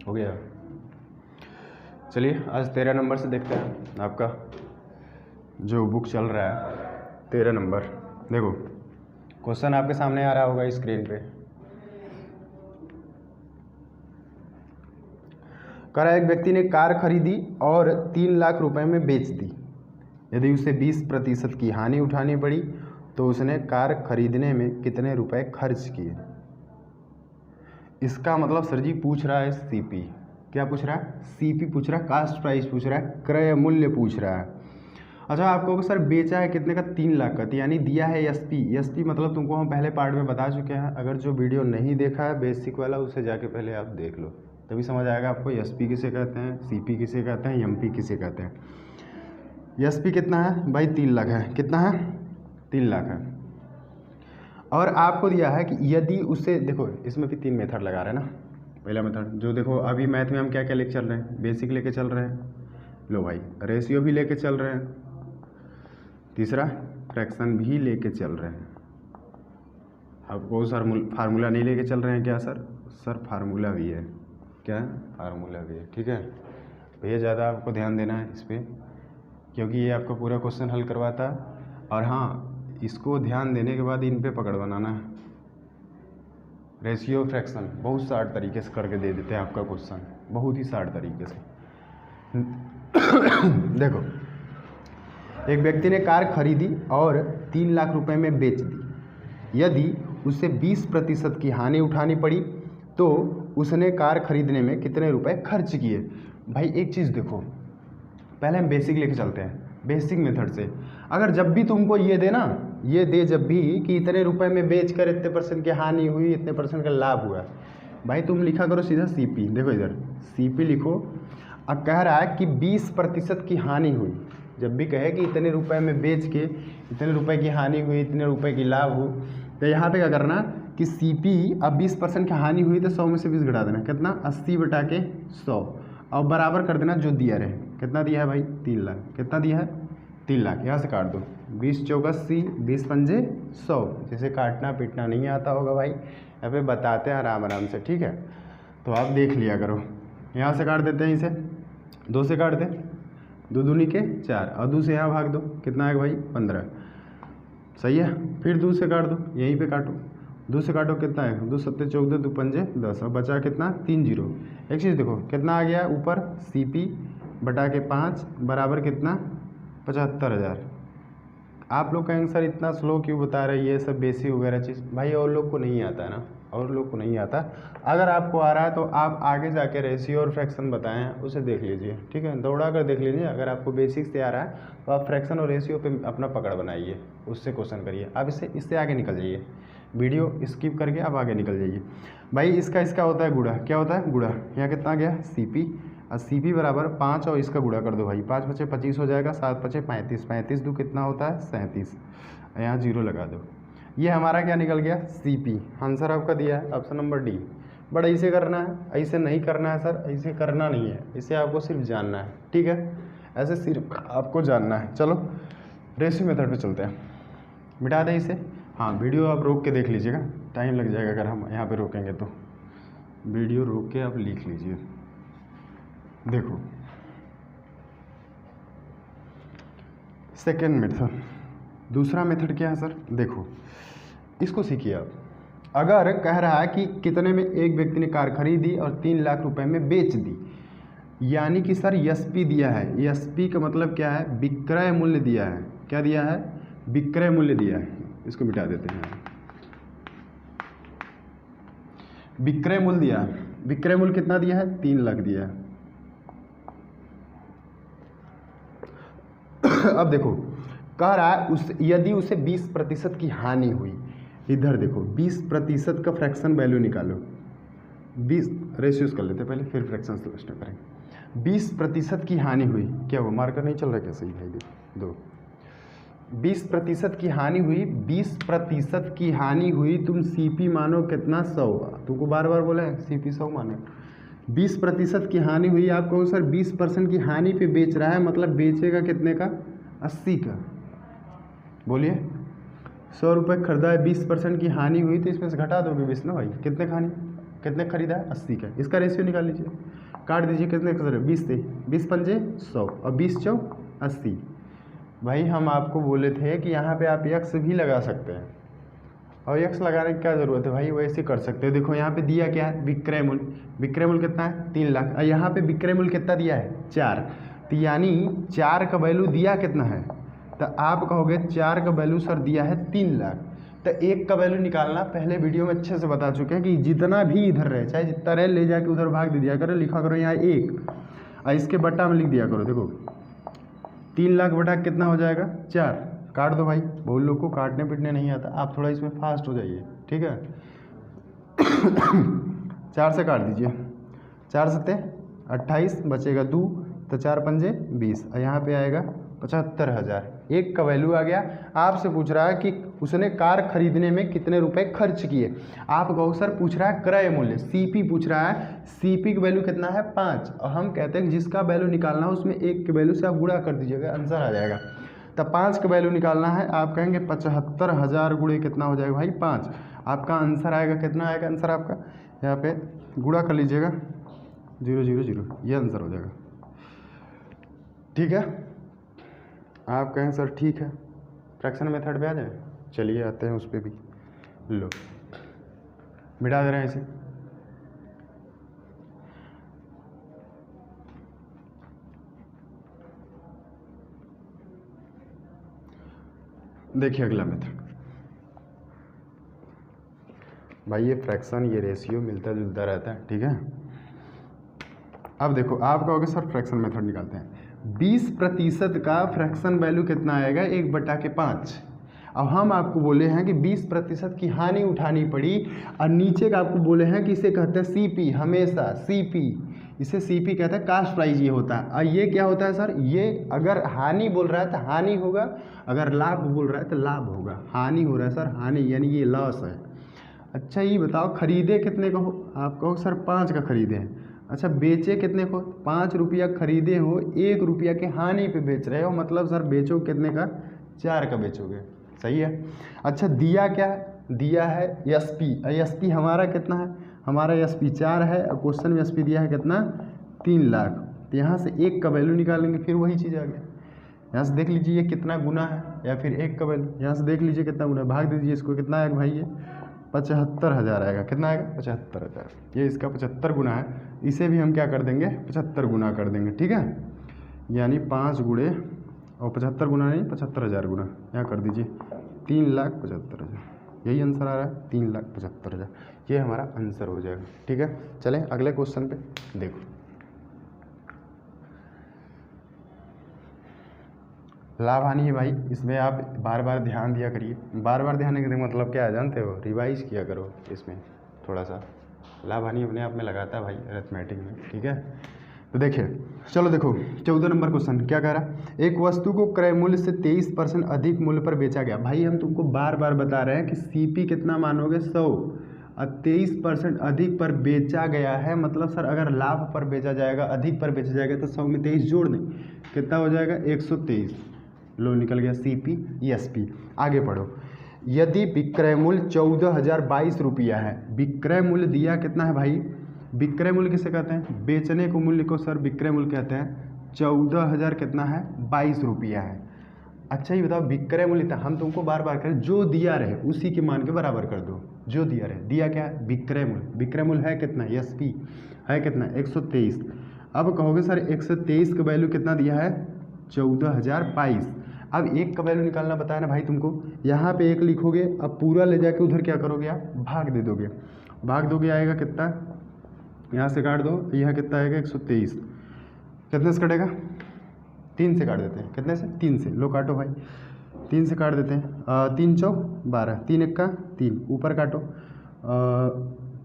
हो गया। चलिए आज 13 नंबर से देखते हैं आपका जो बुक चल रहा है 13 नंबर। देखो क्वेश्चन आपके सामने आ रहा होगा स्क्रीन पे। कह रहा है एक व्यक्ति ने कार खरीदी और 3 लाख रुपए में बेच दी। यदि उसे 20% की हानि उठानी पड़ी तो उसने कार खरीदने में कितने रुपए खर्च किए। इसका मतलब सर जी पूछ रहा है सीपी। क्या पूछ रहा है? सीपी पूछ रहा है, कास्ट प्राइस पूछ रहा है, क्रय मूल्य पूछ रहा है। अच्छा आपको सर बेचा है कितने का? 3 लाख का, यानी दिया है एसपी। एसपी मतलब तुमको हम पहले पार्ट में बता चुके हैं। अगर जो वीडियो नहीं देखा है बेसिक वाला उसे जाके पहले आप देख लो, तभी समझ आएगा आपको एसपी किसे कहते हैं, सीपी किसे कहते हैं, एमपी किसे कहते हैं। एसपी कितना है भाई? 3 लाख है। कितना है? 3 लाख है। और आपको दिया है कि यदि उसे, देखो इसमें भी 3 मेथड लगा रहे हैं ना। पहला मेथड जो देखो अभी मैथ में हम क्या क्या लेके चल रहे हैं, बेसिक लेके चल रहे हैं। लो भाई रेशियो भी लेके चल रहे हैं। तीसरा फ्रैक्शन भी लेके चल रहे हैं। आपको सर फार्मूला नहीं लेके चल रहे हैं क्या सर? सर फार्मूला भी है। क्या है? फार्मूला भी है। ठीक है भैया, ज़्यादा आपको ध्यान देना है इस पर, क्योंकि ये आपका पूरा क्वेश्चन हल करवाता है। और हाँ इसको ध्यान देने के बाद इन पे पकड़ बनाना है। रेशियो फ्रैक्शन बहुत शार्ट तरीके से करके दे देते हैं आपका क्वेश्चन, बहुत ही शार्ट तरीके से। देखो एक व्यक्ति ने कार खरीदी और 3 लाख रुपए में बेच दी। यदि उसे 20% की हानि उठानी पड़ी तो उसने कार खरीदने में कितने रुपए खर्च किए। भाई एक चीज़ देखो, पहले हम बेसिक लेके चलते हैं। बेसिक मेथड से अगर जब भी तुमको ये दे ना, ये दे जब भी कि इतने रुपए में बेचकर इतने % की हानि हुई, इतने % का लाभ हुआ, भाई तुम लिखा करो सीधा सीपी। देखो इधर सीपी लिखो। अब कह रहा है कि 20% की हानि हुई। जब भी कहे कि इतने रुपए में बेच के इतने रुपए की हानि हुई, इतने रुपए की लाभ हो, तो यहाँ पे क्या करना कि सीपी, अब 20% की हानि हुई तो 100 में से 20 घटा देना। कितना? 80 बटा के 100 और बराबर कर देना जो दिया रहे। कितना दिया है भाई? 3 लाख। कितना दिया है? 3 लाख। यहाँ से काट दो, 20 चौका 80, 20 पंजे 100। जैसे काटना पीटना नहीं आता होगा भाई, यहाँ पे बताते हैं आराम आराम से। ठीक है तो आप देख लिया करो। यहाँ से काट देते हैं, इसे 2 से काट दें, 2 दूनी के 4 और 2 से यहाँ भाग दो। कितना है भाई? 15। सही है। फिर 2 से काट दो, यहीं पे काटो। 2 से काटो कितना है? 2 सत्ते 14, 2 पंजे 10 और बचा कितना? 3 जीरो। एक चीज़ देखो कितना आ गया ऊपर, सीपी बटा के 5 बराबर कितना? 75,000। आप लोग कहेंगे सर इतना स्लो क्यों बता रही है, सब बेसिक वगैरह चीज़। भाई और लोग को नहीं आता है ना, और लोग को नहीं आता। अगर आपको आ रहा है तो आप आगे जाके रेशियो और फ्रैक्शन बताए हैं उसे देख लीजिए। ठीक है दौड़ा कर देख लीजिए। अगर आपको बेसिक से आ रहा है तो आप फ्रैक्शन और रेशियो पे अपना पकड़ बनाइए, उससे क्वेश्चन करिए। आप इससे आगे निकल जाइए, वीडियो स्किप करके आप आगे निकल जाइए। भाई इसका होता है गुड़ा। क्या होता है? गुड़ा। यहाँ कितना आ गया? सीपी और सीपी बराबर 5 और इसका गुड़ा कर दो भाई। 5 बचे 25 हो जाएगा, 7 बचे 35, 35 दो कितना होता है? 37। यहाँ जीरो लगा दो। ये हमारा क्या निकल गया? सीपी। आंसर आपका दिया है ऑप्शन नंबर डी। बट ऐसे करना है, ऐसे नहीं करना है सर, ऐसे करना नहीं है, इसे आपको सिर्फ जानना है। ठीक है ऐसे सिर्फ आपको जानना है। चलो रेशियो मेथड पे चलते हैं। मिटा दें इसे। हाँ वीडियो आप रोक के देख लीजिएगा, टाइम लग जाएगा अगर हम यहाँ पे रोकेंगे तो। वीडियो रोक के आप लिख लीजिए। देखो सेकेंड मेथड, दूसरा मेथड क्या है सर? देखो इसको सीखिए आप। अगर कह रहा है कि कितने में एक व्यक्ति ने कार खरीदी और 3 लाख रुपए में बेच दी, यानी कि सर एसपी दिया है। एसपी का मतलब क्या है? विक्रय मूल्य दिया है। क्या दिया है? विक्रय मूल्य दिया है। इसको मिटा देते हैं। विक्रय मूल्य दिया है। विक्रय मूल्य कितना दिया है? 3 लाख दिया है। अब देखो कह रहा है यदि उसे 20% की हानि हुई। इधर देखो 20% का फ्रैक्शन वैल्यू निकालो। 20 रेशियोज कर लेते पहले, फिर फ्रैक्शन लिस्ट करेंगे। 20% की हानि हुई। क्या वो मार्कर नहीं चल रहा? क्या सही भाई? दो 20% की हानि हुई। 20% की हानि हुई, तुम सीपी मानो कितना? 100। तुमको बार बार बोला है सीपी 100 मानो। 20% की हानि हुई। आप कहो सर 20% की हानि पे बेच रहा है, मतलब बेचेगा कितने का? 80 का। बोलिए 100 रुपये खरीदा है, 20% की हानि हुई तो इसमें से घटा दोगे 20 ना भाई। कितने की हानि? कितने खरीदा है 80 का, इसका रेशियो निकाल लीजिए, काट दीजिए, कितने 20 से 20 पंजे 100 और 20 चौक 80। भाई हम आपको बोले थे कि यहाँ पे आप यक्स भी लगा सकते हैं, और यक्स लगाने की क्या ज़रूरत है भाई, वैसे कर सकते हो। देखो यहाँ पे दिया क्या है, विक्रय मूल्य, विक्रय मूल्य कितना है 3 लाख, और यहाँ पे विक्रय मूल्य कितना दिया है 4, तो यानी 4 का वैल्यू दिया कितना है, तो आप कहोगे 4 का वैल्यू सर दिया है 3 लाख, तो 1 का वैल्यू निकालना पहले वीडियो में अच्छे से बता चुके हैं कि जितना भी इधर रहे, चाहे जितना रहे ले जाके उधर भाग दे दिया करो, लिखा करो यहाँ 1 और इसके बट्टा में लिख दिया करो। देखो 3 लाख बटा कितना हो जाएगा 4, काट दो भाई, बहुत लोग को काटने पीटने नहीं आता, आप थोड़ा इसमें फास्ट हो जाइए, ठीक है। 4 से काट दीजिए, 4 सत्ते 28 बचेगा 2, तो 4 पंजे 20 और यहाँ पे आएगा 75,000। 1 का वैल्यू आ गया। आपसे पूछ रहा है कि उसने कार खरीदने में कितने रुपए खर्च किए। आप कहो सर पूछ रहा है क्रय मूल्य, सीपी पूछ रहा है, सीपी की वैल्यू कितना है 5, और हम कहते हैं कि जिसका वैल्यू निकालना है उसमें 1 के वैल्यू से आप गुणा कर दीजिएगा, आंसर आ जाएगा। तब 5 का वैल्यू निकालना है, आप कहेंगे 75,000 गुणे कितना हो जाएगा भाई 5, आपका आंसर आएगा कितना आएगा, आंसर आपका यहाँ पे गुणा कर लीजिएगा 000, ये आंसर हो जाएगा, ठीक है। आप कहें सर ठीक है फ्रैक्शन मेथड पे आ जाए, चलिए आते हैं उस पर भी, लो मिटा दे रहे हैं इसे। देखिए अगला मेथड, भाई ये फ्रैक्शन ये रेशियो मिलता जुलता रहता है, ठीक है। अब देखो आप कहोगे सर फ्रैक्शन मेथड निकालते हैं, 20% का फ्रैक्शन वैल्यू कितना आएगा 1/5। अब हम आपको बोले हैं कि 20% की हानि उठानी पड़ी, और नीचे का आपको बोले हैं कि इसे कहते हैं सीपी, हमेशा सीपी, इसे सीपी कहते हैं, कास्ट प्राइस ये होता है। और ये क्या होता है सर, ये अगर हानि बोल रहा है तो हानि होगा, अगर लाभ बोल रहा है तो लाभ होगा। हानि हो रहा है सर, हानि यानी ये लॉस है। अच्छा ये बताओ खरीदे कितने का हो, आप कहो सर 5 का खरीदे हैं। अच्छा बेचे कितने को, 5 रुपया खरीदे हो, 1 रुपया के हानि पे बेच रहे हो, मतलब सर बेचो कितने का 4 का बेचोगे, सही है। अच्छा दिया क्या है, दिया है एसपी, एसपी हमारा कितना है, हमारा एसपी 4 है, और क्वेश्चन में एसपी दिया है कितना 3 लाख, तो यहाँ से 1 का वैल्यू निकालेंगे, फिर वही चीज़ आ गया। यहाँ से देख लीजिए ये कितना गुना है, या फिर 1 का वैल्यू, यहाँ से देख लीजिए कितना गुना, भाग दीजिए इसको, कितना आएगा भाई ये 75,000 आएगा, कितना आएगा 75,000, ये इसका 75 गुना है, इसे भी हम क्या कर देंगे 75 गुना कर देंगे, ठीक है। यानी 5 गुणे और 75 गुना नहीं 75,000 गुना, यहाँ कर दीजिए 3,75,000, यही आंसर आ रहा है 3,75,000, ये हमारा आंसर हो जाएगा, ठीक है। चलें अगले क्वेश्चन पे, देखो लाभ हानि है भाई, इसमें आप बार बार ध्यान दिया करिए, बार बार ध्यान देने का मतलब क्या है जानते हो, रिवाइज किया करो इसमें थोड़ा सा, लाभ हानि अपने आप में लगाता है भाई अरिथमेटिक में, ठीक है। तो देखिए चलो देखो 14 नंबर क्वेश्चन क्या कह रहा है, एक वस्तु को क्रय मूल्य से 23% अधिक मूल्य पर बेचा गया। भाई हम तुमको बार बार बता रहे हैं कि सीपी कितना मानोगे 100, और 23% अधिक पर बेचा गया है, मतलब सर अगर लाभ पर बेचा जाएगा, अधिक पर बेचा जाएगा तो 100 में 23 जोड़ दें, कितना हो जाएगा 123, लो निकल गया सीपी एसपी। आगे पढ़ो, यदि विक्रय मूल्य 14,022 रुपया है, विक्रय मूल्य दिया कितना है भाई, विक्रय मूल्य किसे कहते हैं, बेचने को मूल्य को सर विक्रय मूल्य कहते हैं, 14,000 कितना है 22 रुपया है। अच्छा ये बताओ विक्रय मूल्य था, हम तुमको बार बार करें जो दिया रहे उसी के मान के बराबर कर दो, जो दिया रहे, दिया क्या है विक्रय मूल्य, विक्रय मूल्य है कितना एसपी है कितना 123। अब कहोगे सर 123 का वैल्यू कितना दिया है 14,022। अब 1 का वैल्यू निकालना बताया ना भाई तुमको, यहाँ पे 1 लिखोगे, अब पूरा ले जाके उधर क्या करोगे आप भाग दे दोगे, भाग दोगे आएगा कितना, यहाँ से काट दो, यह कितना आएगा 123, कितने से कटेगा 3 से काट देते हैं, कितने से 3 से, लो काटो भाई 3 से काट देते हैं, 3 चौक 12, 3 1 3, ऊपर काटो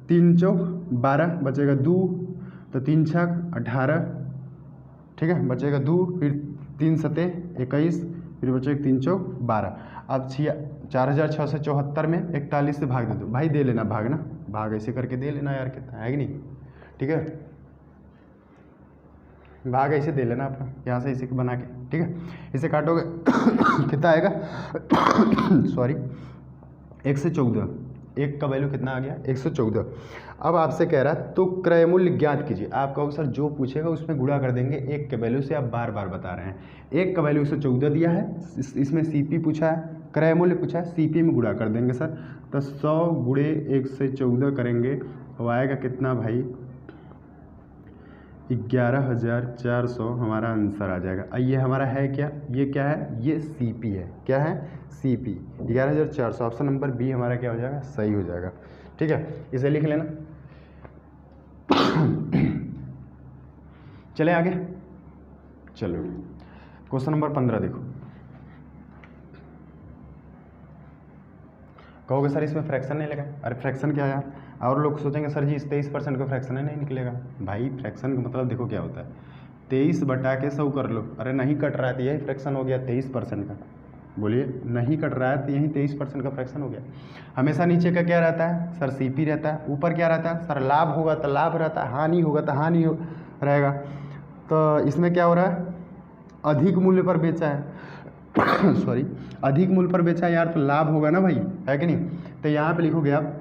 3 चौक 12, बचेगा 2, तो 3 छक 18, ठीक है, बचेगा 2, फिर 3 सते 21, फिर बचेगा 3 चौक 12। अब 4,674 में 41 से भाग दे दो, भाई दे लेना भाग ना, भाग ऐसे करके दे लेना यार, कितना है कि नहीं, ठीक है, भाग ऐसे दे लेना अपना यहाँ से इसे बना के, ठीक है। इसे काटोगे कितना आएगा सॉरी 1 से 14, 1 का वैल्यू कितना आ गया 114। अब आपसे कह रहा है तो क्रय मूल्य ज्ञात कीजिए। आप कहोगे सर जो पूछेगा उसमें गुणा कर देंगे 1 के वैल्यू से। आप बार बार बता रहे हैं 1 का वैल्यू 114 दिया है, इसमें सीपी पूछा है, क्रय मूल्य पूछा है, सीपी में गुणा कर देंगे सर। तो 100 गुणे 114 करेंगे तो आएगा कितना भाई 11,400 हमारा आंसर आ जाएगा। ये हमारा है क्या, ये क्या है, ये सीपी है। क्या है, सीपी 11,400। ऑप्शन नंबर बी हमारा क्या हो जाएगा, सही हो जाएगा। ठीक है, इसे लिख लेना। चले आगे, चलो क्वेश्चन नंबर 15 देखो। कहोगे सर इसमें फ्रैक्शन नहीं लगा। अरे फ्रैक्शन क्या है यार, और लोग सोचेंगे सर जी इस 23% का फ्रैक्शन है, नहीं निकलेगा भाई। फ्रैक्शन का मतलब देखो क्या होता है, 23 बटा के 100 कर लो। अरे नहीं कट रहा है तो यही फ्रैक्शन हो गया 23% का। बोलिए नहीं कट रहा है तो यही 23% का फ्रैक्शन हो गया। हमेशा नीचे का क्या रहता है सर, सीपी रहता है। ऊपर क्या रहता है सर, लाभ होगा तो लाभ रहता है, हानि होगा तो हानि रहेगा। तो इसमें क्या हो रहा है, अधिक मूल्य पर बेचा है सॉरी, अधिक मूल्य पर बेचा है यार, तो लाभ होगा ना भाई, है कि नहीं। तो यहाँ पे लिखोगे आप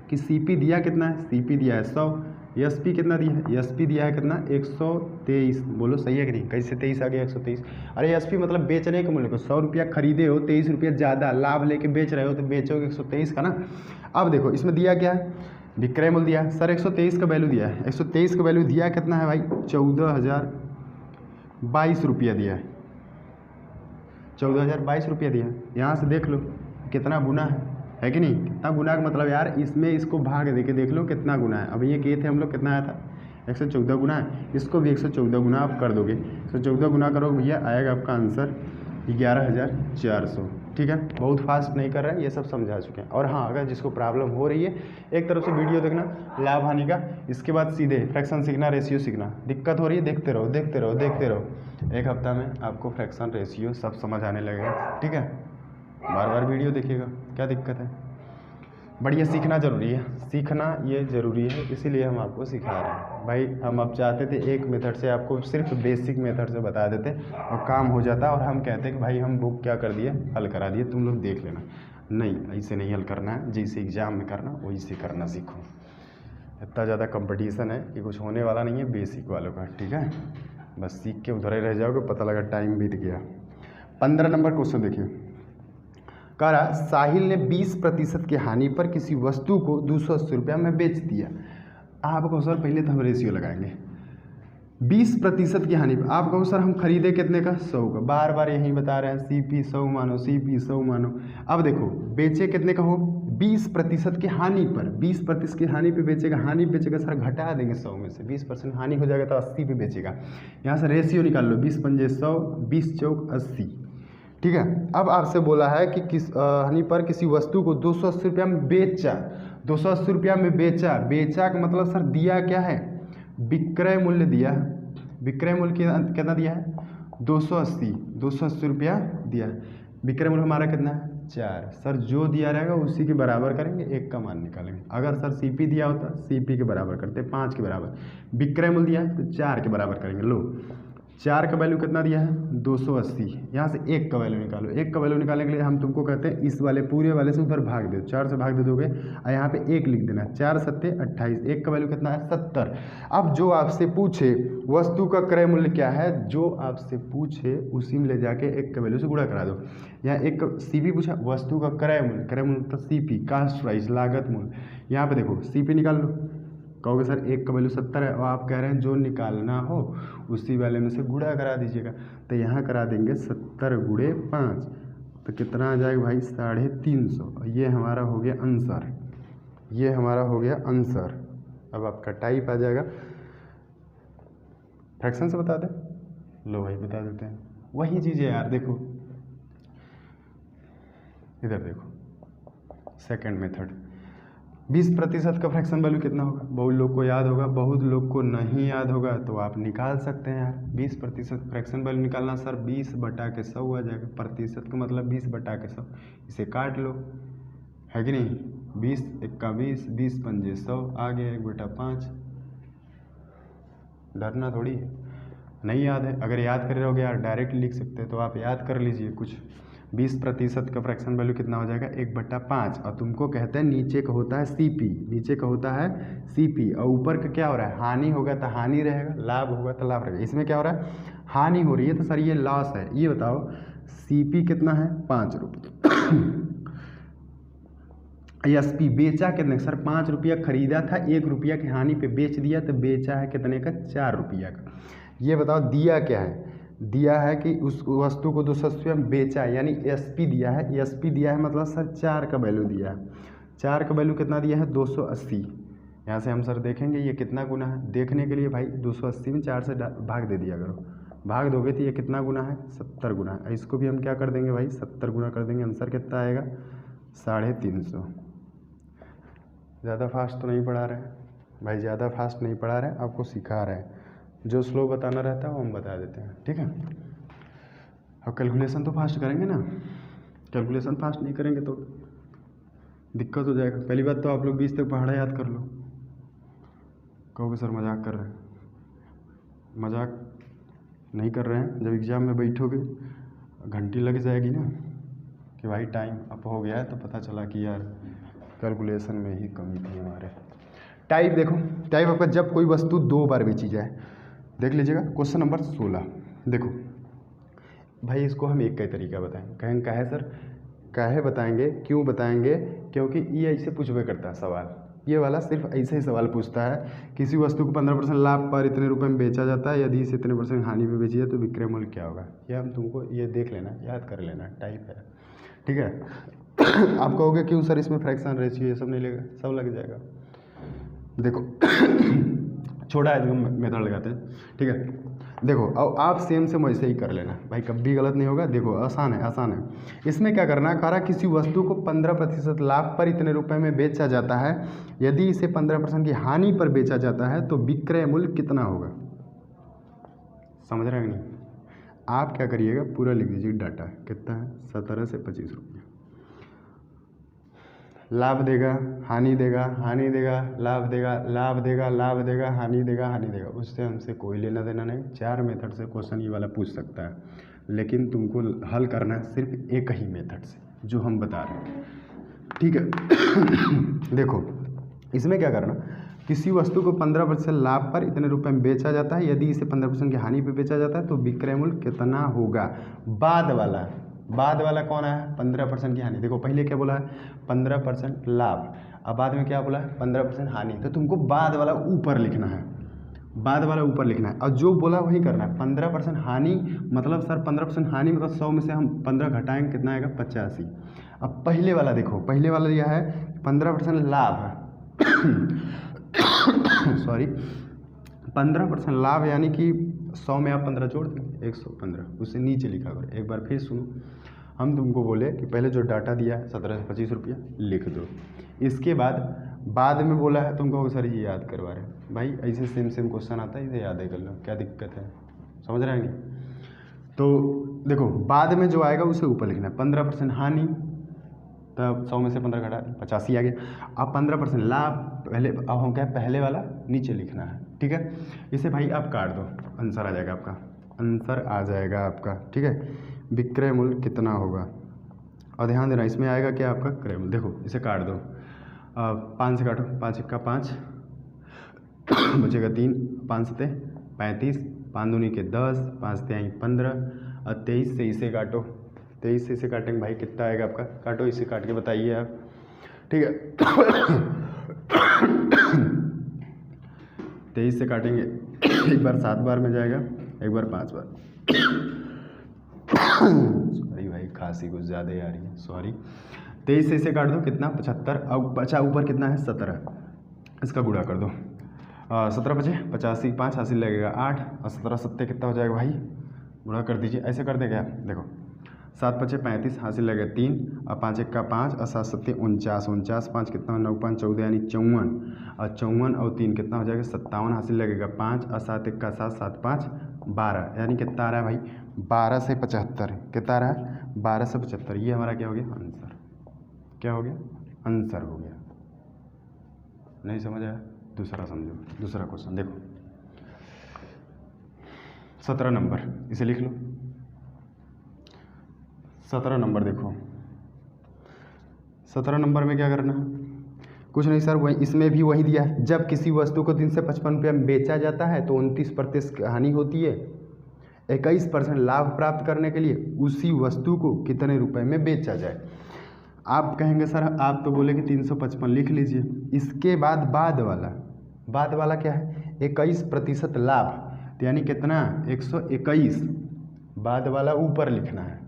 कि सीपी दिया कितना है, सीपी दिया है 100, एसपी कितना दिया है, एसपी दिया है कितना 123। बोलो सही है कि नहीं, कैसे 23 आ गया 123। अरे एसपी मतलब बेचने के मूल्य को, 100 रुपया खरीदे हो 23 रुपया ज़्यादा लाभ लेके बेच रहे हो तो बेचोगे 123 का ना। अब देखो इसमें दिया क्या है, विक्रय मूल्य दिया सर 123 का वैल्यू दिया है। 123 का वैल्यू दिया कितना है भाई 14,022 रुपया दिया है, 14,022 रुपया दिया है। यहाँ से देख लो कितना गुना है कि नहीं। कितना गुना का मतलब यार इसमें इसको भाग दे के देख लो कितना गुना है। अब ये किए थे हम लोग, कितना आया था 114 गुना है, इसको भी 114 गुना आप कर दोगे। 114 गुना करोगे भैया आएगा आपका आंसर 11,400। ठीक है, बहुत फास्ट नहीं कर रहा है, ये सब समझा चुके हैं। और हाँ, अगर जिसको प्रॉब्लम हो रही है एक तरफ से वीडियो देखना लाभ हानि का, इसके बाद सीधे फ्रैक्शन सीखना, रेशियो सीखना। दिक्कत हो रही है देखते रहो देखते रहो देखते रहो, एक हफ्ता में आपको फ्रैक्शन रेशियो सब समझ आने लगेगा। ठीक है, बार बार वीडियो देखिएगा, क्या दिक्कत है। बढ़िया सीखना ज़रूरी है, सीखना ये ज़रूरी है, इसीलिए हम आपको सिखा रहे हैं भाई। हम अब चाहते थे एक मेथड से आपको सिर्फ बेसिक मेथड से बता देते और काम हो जाता, और हम कहते कि भाई हम बुक क्या कर दिए, हल करा दिए, तुम लोग देख लेना। नहीं, ऐसे नहीं हल करना है, जैसे एग्ज़ाम में करना वही से करना सीखो। इतना ज़्यादा कंपटीशन है कि कुछ होने वाला नहीं है बेसिक वालों का। ठीक है, बस सीख के उधर ही रह जाओगे, पता लगा टाइम बीत गया। 15 नंबर क्वेश्चन देखिए। कह रहा साहिल ने 20% की हानि पर किसी वस्तु को 280 रुपया में बेच दिया। आपको सर पहले तो हम रेशियो लगाएंगे, 20% की हानि पर। आप कहो सर हम खरीदे कितने का, 100 का। बार बार यही बता रहे हैं सीपी 100 मानो, सीपी 100 मानो। अब देखो बेचे कितने का हो, 20% की हानि पर। 20% की हानि पे बेचेगा, हानि बेचेगा सर घटा देंगे 100 में से, 20% हानि हो जाएगा तो 80 पे बेचेगा। यहाँ से रेशियो निकाल लो, 20 पंजे 100, 20 चौक 80। ठीक है, अब आपसे बोला है कि किस हानि पर किसी वस्तु को 280 रुपया में बेचा। 280 रुपया में बेचा, बेचा का मतलब सर दिया क्या है, विक्रय मूल्य दिया। विक्रय मूल्य कितना दिया है 280 रुपया दिया है। विक्रय मूल्य हमारा कितना है 4। सर जो दिया रहेगा उसी के बराबर करेंगे, 1 का मान निकालेंगे। अगर सर सीपी दिया होता सीपी के बराबर करते, 5 के बराबर। विक्रय मूल्य दिया है तो 4 के बराबर करेंगे। लो 4 का वैल्यू कितना दिया है 280, यहाँ से 1 का वैल्यू निकालो। 1 का वैल्यू निकालने के लिए हम तुमको कहते हैं इस वाले पूरे वाले से उधर भाग दो, 4 से भाग दे दोगे और यहाँ पे 1 लिख देना। 4 सत्ते 28, 1 का वैल्यू कितना है 70। अब जो आपसे पूछे वस्तु का क्रय मूल्य क्या है, जो आपसे पूछे उसी में ले जाके 1 का वैल्यू से गुणा करा दो। यहाँ 1 सीपी पूछा, वस्तु का क्रय मूल्य, क्रय मूल्य तो सीपी कास्ट प्राइस लागत मूल्य। यहाँ पे देखो सीपी निकाल लो। कहोगे सर 1 का वैल्यू 70 है और आप कह रहे हैं जो निकालना हो उसी वाले में से गुणा करा दीजिएगा। तो यहाँ करा देंगे 70 गुणे 5, तो कितना आ जाएगा भाई 350। ये हमारा हो गया आंसर, ये हमारा हो गया आंसर। अब आपका टाइप आ जाएगा, फ्रैक्शन से बता दें, लो भाई बता देते हैं। वही चीज़ है यार, देखो इधर देखो सेकंड मेथड। 20% का फ्रैक्शन वैल्यू कितना होगा, बहुत लोग को याद होगा, बहुत लोग को नहीं याद होगा, तो आप निकाल सकते हैं यार। 20% फ्रैक्शन वैल्यू निकालना सर 20/100 आ जाएगा। प्रतिशत का मतलब 20/100, इसे काट लो, है कि नहीं। 20 एक्का 20, 20 पंजे 100, आ गया 1/5। डरना थोड़ी है, नहीं याद है। अगर याद कर रहे हो यार डायरेक्ट लिख सकते हैं, तो आप याद कर लीजिए कुछ 20% का फ्रैक्शन वैल्यू कितना हो जाएगा 1/5। और तुमको कहते हैं नीचे का होता है CP, नीचे का होता है CP और ऊपर का क्या हो रहा है, हानि होगा तो हानि रहेगा, लाभ होगा तो लाभ रहेगा। इसमें क्या हो रहा है, हानि हो रही है तो सर ये लॉस है। ये बताओ CP कितना है 5 रुपये SP बेचा कितने, सर 5 रुपया खरीदा था, 1 रुपया की हानि पे बेच दिया तो बेचा है कितने का, 4 रुपया का। ये बताओ दिया क्या है, दिया है कि उस वस्तु को 280 रुपये में बेचा है, यानी SP दिया है। SP दिया है मतलब सर 4 का वैल्यू दिया है। 4 का वैल्यू कितना दिया है 280। यहाँ से हम सर देखेंगे ये कितना गुना है, देखने के लिए भाई 280 में 4 से भाग दे दिया करो, भाग दोगे तो ये कितना गुना है 70 गुना है। इसको भी हम क्या कर देंगे भाई 70 गुना कर देंगे, आंसर कितना आएगा 350। ज़्यादा फास्ट तो नहीं पढ़ा रहे हैं भाई, ज़्यादा फास्ट नहीं पढ़ा रहे हैं, आपको सिखा रहे हैं। जो स्लो बताना रहता है वो हम बता देते हैं, ठीक है। और कैलकुलेशन तो फास्ट करेंगे ना, कैलकुलेशन फास्ट नहीं करेंगे तो दिक्कत हो जाएगा। पहली बात तो आप लोग 20 तक पहाड़ा याद कर लो। कहोगे सर मजाक कर रहे हैं, मजाक नहीं कर रहे हैं। जब एग्ज़ाम में बैठोगे घंटी लग जाएगी ना कि भाई टाइम अप हो गया है, तो पता चला कि यार कैलकुलेशन में ही कमी थी हमारे। टाइप देखो, टाइप आपका जब कोई वस्तु 2 बार बेची जाए, देख लीजिएगा क्वेश्चन नंबर 16। देखो भाई इसको हम एक का ही तरीका बताएं, कहें काहे सर, काहे बताएंगे, क्यों बताएंगे, क्योंकि ये ऐसे पूछबे करता है सवाल, ये वाला सिर्फ ऐसे ही सवाल पूछता है। किसी वस्तु को 15% लाभ पर इतने रुपए में बेचा जाता है, यदि इसे इतने % हानि में बेची जाए तो विक्रय मूल्य क्या होगा। ये हम तुमको ये देख लेना, याद कर लेना, टाइप है, ठीक है। आप कहोगे क्यों सर इसमें फ्रैक्शन रेशियो ये सब नहीं लेगा, सब लग जाएगा। देखो छोटा है जो मेथड लगाते हैं, ठीक है। देखो अब आप सेम से वैसे ही कर लेना भाई, कभी गलत नहीं होगा। देखो आसान है, आसान है। इसमें क्या करना, कह रहा किसी वस्तु को 15% लाभ पर इतने रुपए में बेचा जाता है, यदि इसे 15% की हानि पर बेचा जाता है तो विक्रय मूल्य कितना होगा। समझ रहे हैं नहीं, आप क्या करिएगा पूरा लिख दीजिए डाटा कितना है 17 से 25 रुपये। लाभ देगा, हानि देगा, हानि देगा, लाभ देगा, लाभ देगा, लाभ देगा, हानि देगा, हानि देगा, उससे हमसे कोई लेना देना नहीं। 4 मेथड से क्वेश्चन ये वाला पूछ सकता है, लेकिन तुमको हल करना है सिर्फ एक ही मेथड से जो हम बता रहे हैं, ठीक है। देखो इसमें क्या करना, किसी वस्तु को 15% लाभ पर इतने रुपए में बेचा जाता है, यदि इसे 15% की हानि पर बेचा जाता है तो विक्रय मूल्य कितना होगा। बाद वाला कौन है 15% की हानि। देखो पहले क्या बोला है 15% लाभ, अब बाद में क्या बोला है 15% हानि, तो तुमको बाद वाला ऊपर लिखना है, बाद वाला ऊपर लिखना है और जो बोला वही करना है। 15% हानि मतलब सर 15% हानि मतलब 100 में से हम 15 घटाएंगे कितना आएगा 85। अब पहले वाला देखो, पहले वाला यह है 15% लाभ सॉरी 15% लाभ, यानी कि 100 में आप 15 जोड़ देंगे 115, उससे नीचे लिखा करो। एक बार फिर सुनो, हम तुमको बोले कि पहले जो डाटा दिया है 17 से 25 रुपया लिख दो, इसके बाद में बोला है तुमको सर ये याद करवा रहे हैं भाई, ऐसे सेम क्वेश्चन आता है, इसे याद है कर लो, क्या दिक्कत है, समझ रहे हैं नहीं। तो देखो बाद में जो आएगा उसे ऊपर लिखना है। 15% हानि तब 100 में से 15 घटा 85 आ गया। अब 15% लाभ पहले, अब हम क्या पहले वाला नीचे लिखना है, ठीक है। इसे भाई आप काट दो, आंसर आ जाएगा आपका, आंसर आ जाएगा आपका, ठीक है। विक्रय मूल्य कितना होगा, और ध्यान देना इसमें आएगा क्या आपका क्रय मूल्य। देखो इसे काट दो, 5 से काटो, 5 1 5 बचेगा 3, 5 सते 35, 5 दूनी के 10, 5 तिहाई 15 और 23 से इसे काटो, 23 से इसे काटेंगे भाई कितना आएगा आपका, काटो इसे काट के बताइए आप, ठीक है। 23 से काटेंगे, एक बार 7 बार में जाएगा, एक बार 5 बार सॉरी भाई खांसी कुछ ज़्यादा ही आ रही है, सॉरी। 23 से इसे काट दो कितना 75, अब बचा ऊपर कितना है 17, इसका गुणा कर दो, 17 बचे 85, 5 हासिल लगेगा 8 और 17 सत्ते कितना हो जाएगा भाई, गुणा कर दीजिए, ऐसे कर देंगे आप। देखो 7 बचे 35 हासिल लगेगा 3 और 5 1 5 और 7 सत्ते 49, 49 5 कितना 9 5 14 यानी 54 और 54 और 3 कितना हो जाएगा 57 हासिल लगेगा 5 और 7 1 7 7 5 12 यानी कितना आ रहा है भाई 12 से 75, कितना आ रहा है 12 से 75। ये हमारा क्या हो गया आंसर, क्या हो गया आंसर हो गया। नहीं समझ आया, दूसरा समझो, दूसरा क्वेश्चन देखो 17 नंबर, इसे लिख लो 17 नंबर देखो, 17 नंबर में क्या करना है, कुछ नहीं सर, वही इसमें भी वही दिया है। जब किसी वस्तु को 355 रुपये में बेचा जाता है तो 29% हानि होती है। 21% लाभ प्राप्त करने के लिए उसी वस्तु को कितने रुपए में बेचा जाए। आप कहेंगे सर आप तो बोले कि 355 लिख लीजिए, इसके बाद वाला क्या है, 21% लाभ, तो यानी कितना 121, बाद वाला ऊपर लिखना है,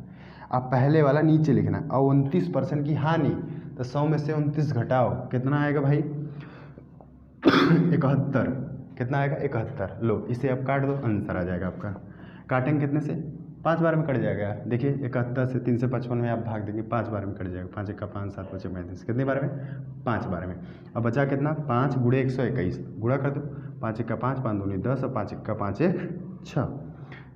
अब पहले वाला नीचे लिखना है। और 29% की हानि, तो 100 में से 29 घटाओ, कितना आएगा भाई 71, कितना आएगा 71। लो इसे अब काट दो, आंसर आ जाएगा आपका। काटेंगे कितने से, 5 बार में कट जाएगा यार। देखिए 71 से 355 में आप भाग देंगे, 5 बार में कट जाएगा। 5 1 5 7 5 35, कितने बार में, 5 बार में। अब बचा कितना, 5 गुणे 121, गुणा कर दो, 5 1 5 5 2 10 और 5 1 5 1 6,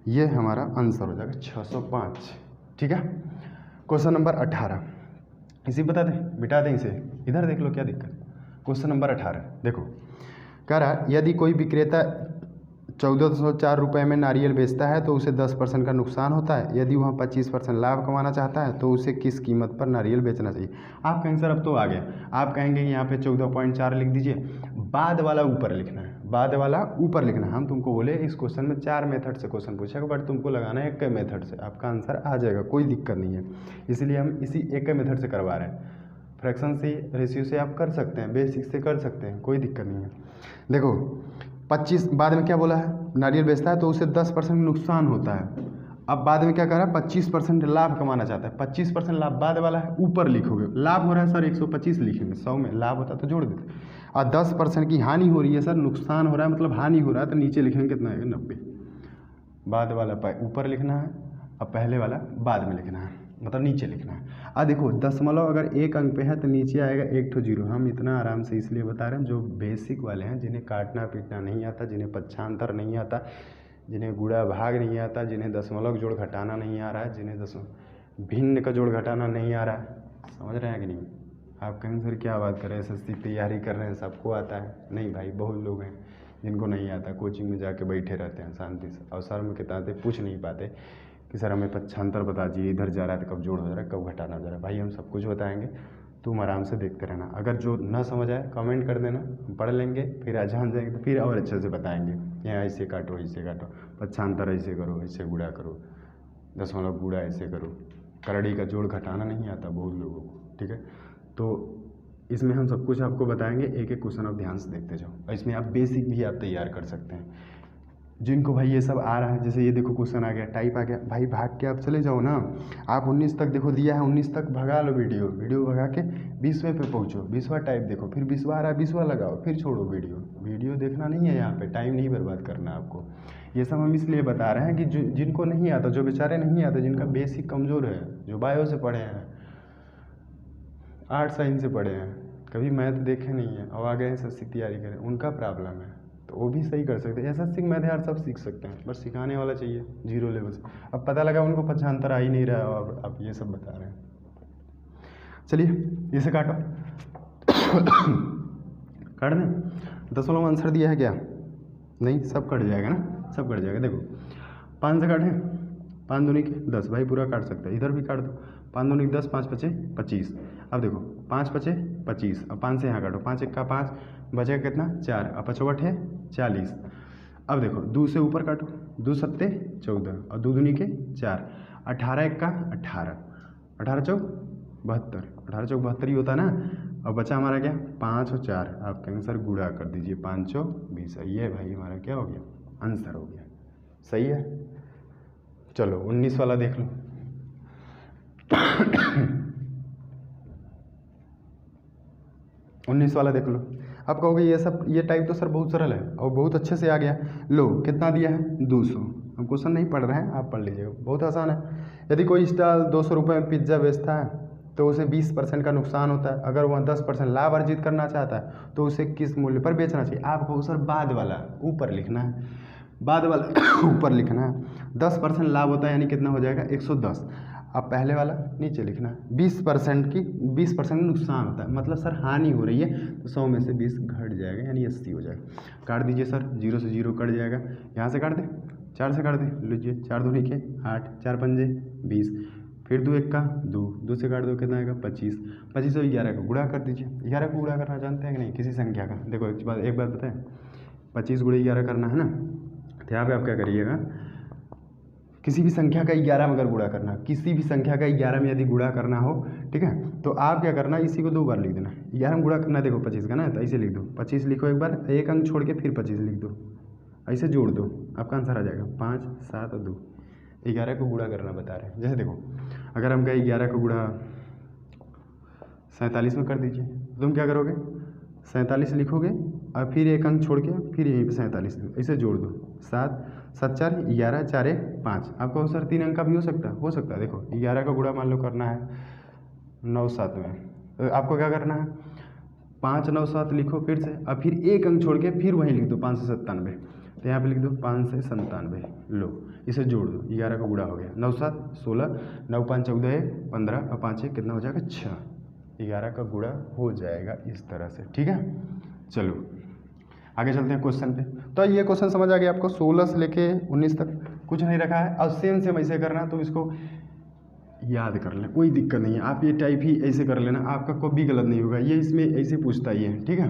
ये हमारा आंसर हो जाएगा 605। ठीक है। क्वेश्चन नंबर 18, इसी बता दें, मिटा दें इसे, इधर देख लो क्या दिक्कत। क्वेश्चन नंबर 18 देखो, कह रहा यदि कोई विक्रेता 1404 रुपये में नारियल बेचता है तो उसे 10% का नुकसान होता है। यदि वह 25% लाभ कमाना चाहता है तो उसे किस कीमत पर नारियल बेचना चाहिए। आप कहेंगे सर अब तो आ गया, आप कहेंगे यहाँ पे 14.4 लिख दीजिए, बाद वाला ऊपर लिखना है, बाद वाला ऊपर लिखना है। हम तुमको बोले इस क्वेश्चन में 4 मेथड से क्वेश्चन पूछेगा, बट तुमको लगाना है एक मेथड से, आपका आंसर आ जाएगा, कोई दिक्कत नहीं है। इसलिए हम इसी एक मेथड से करवा रहे हैं। फ्रैक्शन से, रेशियो से आप कर सकते हैं, बेसिक से कर सकते हैं, कोई दिक्कत नहीं है। देखो 25, बाद में क्या बोला है, नारियल बेचता है तो उसे 10% नुकसान होता है। अब बाद में क्या कर रहा है, 25% लाभ कमाना चाहता है। 25% लाभ बाद वाला है, ऊपर लिखोगे, लाभ हो रहा है सर 125 लिखेंगे, 100 में लाभ होता तो जोड़ देते। और 10% की हानि हो रही है सर, नुकसान हो रहा है मतलब हानि हो रहा है, तो नीचे लिखेंगे कितना आएगा 90। बाद वाला ऊपर लिखना है और पहले वाला बाद में लिखना है, मतलब नीचे लिखना है। देखो दशमलव अगर एक अंक पे है तो नीचे आएगा 1 ठो 0। हम इतना आराम से इसलिए बता रहे हैं, जो बेसिक वाले हैं, जिन्हें काटना पीटना नहीं आता, जिन्हें पक्षांतर नहीं आता, जिन्हें गुणा भाग नहीं आता, जिन्हें दशमलव जोड़ घटाना नहीं आ रहा है, जिन्हें भिन्न का जोड़ घटाना नहीं आ रहा है, समझ रहे हैं कि नहीं। आप कहेंगे सर क्या बात कर रहे हैं, SSC तैयारी कर रहे हैं, सबको आता है। नहीं भाई, बहुत लोग हैं जिनको नहीं आता, कोचिंग में जाके बैठे रहते हैं शांति से, और सर में किताबें पूछ नहीं पाते कि सर हमें पक्षांतर बता दीजिए, इधर जा रहा है तो कब जोड़ हो जा रहा है, कब घटाना हो जा रहा है। भाई हम सब कुछ बताएंगे, तुम आराम से देखते रहना। अगर जो ना समझ आए कमेंट कर देना, हम पढ़ लेंगे, फिर जान जाएंगे तो फिर और अच्छे से बताएंगे। यहाँ ऐसे काटो, ऐसे काटो, पक्षांतर ऐसे करो, ऐसे गुणा करो, दशमलव गुणा ऐसे करो। करड़ी का जोड़ घटाना नहीं आता बहुत लोगों को, ठीक है। तो इसमें हम सब कुछ आपको बताएंगे, एक एक क्वेश्चन आप ध्यान से देखते जाओ, और इसमें आप बेसिक भी आप तैयार कर सकते हैं। जिनको भाई ये सब आ रहा है, जैसे ये देखो क्वेश्चन आ गया, टाइप आ गया, भाई भाग के आप चले जाओ ना। आप 19 तक देखो दिया है, 19 तक भगा लो, वीडियो भगा के 20वें पे पहुँचो, 20वां टाइप देखो, फिर 20वां आ रहा है 20वां लगाओ, फिर छोड़ो वीडियो देखना नहीं है, यहाँ पे टाइम नहीं बर्बाद करना आपको। ये सब हम इसलिए बता रहे हैं कि जिनको नहीं आता, जो बेचारे नहीं आता, जिनका बेसिक कमज़ोर है, जो बायो से पढ़े हैं, आर्ट साइंस से पढ़े हैं, कभी मैथ देखे नहीं है और आगे SSC तैयारी करें, उनका प्रॉब्लम है, तो वो भी सही कर सकते हैं। SSC मैथ यार सब सीख सकते हैं, बस सिखाने वाला चाहिए 0 लेवल से। अब पता लगा उनको पक्षांतर आ ही नहीं रहा है और आप ये सब बता रहे हैं। चलिए इसे काटो काट दें। 10वां आंसर दिया है क्या, नहीं, सब कट जाएगा ना, सब कट जाएगा। देखो 5 से काटें, 5 दूनी के 10, भाई पूरा काट सकते हैं, इधर भी काट दो, 5 दूनी के 10, 5 पचे 25। अब देखो 5 पचे 25, अब 5 से यहाँ काटो, 5 1 का 5, बचेगा कितना 4, अब 5 8 है 40। अब देखो 2 से ऊपर काटो, 2 सत्ते 14 और 2 दूनी के 4, 18 1 का 18, 18 चौक 72, 18 चौक 72 ही होता है ना। अब बचा हमारा क्या, 5 और 4, आप कहेंगे सर गुणा कर दीजिए, 5 चौक 20, ये भाई हमारा क्या हो गया, आंसर हो गया। सही है। चलो 19 वाला देख लो। 19 वाला देख लो। आप कहोगे ये टाइप तो सर बहुत सरल है और बहुत अच्छे से आ गया। लो कितना दिया है 200, हम क्वेश्चन नहीं पढ़ रहे हैं, आप पढ़ लीजिएगा, बहुत आसान है। यदि कोई स्टॉल 200 रुपये में पिज्ज़ा बेचता है तो उसे 20% का नुकसान होता है। अगर वह 10% लाभ अर्जित करना चाहता है तो उसे किस मूल्य पर बेचना चाहिए। आपको सर बाद वाला ऊपर लिखना है, बाद वाला ऊपर लिखना है। 10% लाभ होता है यानी कितना हो जाएगा 110। अब पहले वाला नीचे लिखना है। 20% नुकसान होता है, मतलब सर हानि हो रही है, तो 100 में से 20 घट जाएगा यानी 80 हो जाएगा। काट दीजिए सर, 0 से 0 कट जाएगा, यहाँ से काट दें, 4 से काट दें, लीजिए 4 दूनी के 8, 4 पंजे 20, फिर 2 1 का 2, 2 से काट दो कितना आएगा 25, 25 और 11 को गुणा कर दीजिए। 11 को गुणा करना जानते हैं कि नहीं किसी संख्या का? देखो एक बात बताएं, 25 गुणे 11 करना है ना, तो यहाँ पे आप क्या करिएगा, किसी भी संख्या का 11 में अगर गुणा करना, किसी भी संख्या का 11 में यदि गुणा करना हो, ठीक है, तो आप क्या करना, इसी को 2 बार लिख देना। 11 में गुणा करना देखो 25 का ना, तो ऐसे लिख दो, 25 लिखो एक बार, एक अंक छोड़ के फिर 25 लिख दो, ऐसे जोड़ दो, आपका आंसर आ जाएगा 5 7 और 2। 11 को गुणा करना बता रहे हैं। जैसे देखो अगर हम कहें 11 को गुणा 47 में कर दीजिए, तो तुम क्या करोगे, 47 लिखोगे और फिर एक अंक छोड़ के फिर यहीं पे 47 इसे जोड़ दो, 7 7 4 11 4 1 5। आपको सर 3 अंक का भी हो सकता है। देखो 11 का गुणा मान लो करना है 9 7 में, तो आपको क्या करना है, 5 9 7 लिखो फिर से, और फिर एक अंक छोड़ के फिर वहीं लिख दो 5 से 97, तो यहाँ पे लिख दो 5 से 97, लो इसे जोड़ दो, 11 का गुणा हो गया, 9 7 16, 9 5 14 15 और 5 1 कितना हो जाएगा 6, 11 का गुणा हो जाएगा इस तरह से। ठीक है, चलो आगे चलते हैं क्वेश्चन पे। तो ये क्वेश्चन समझ आ गया आपको, 16 से लेके 19 तक कुछ नहीं रखा है, और सेम ऐसे करना, तो इसको याद कर लें, कोई दिक्कत नहीं है, आप ये टाइप ही ऐसे कर लेना, आपका कभी गलत नहीं होगा, ये इसमें ऐसे पूछता ही है। ठीक है,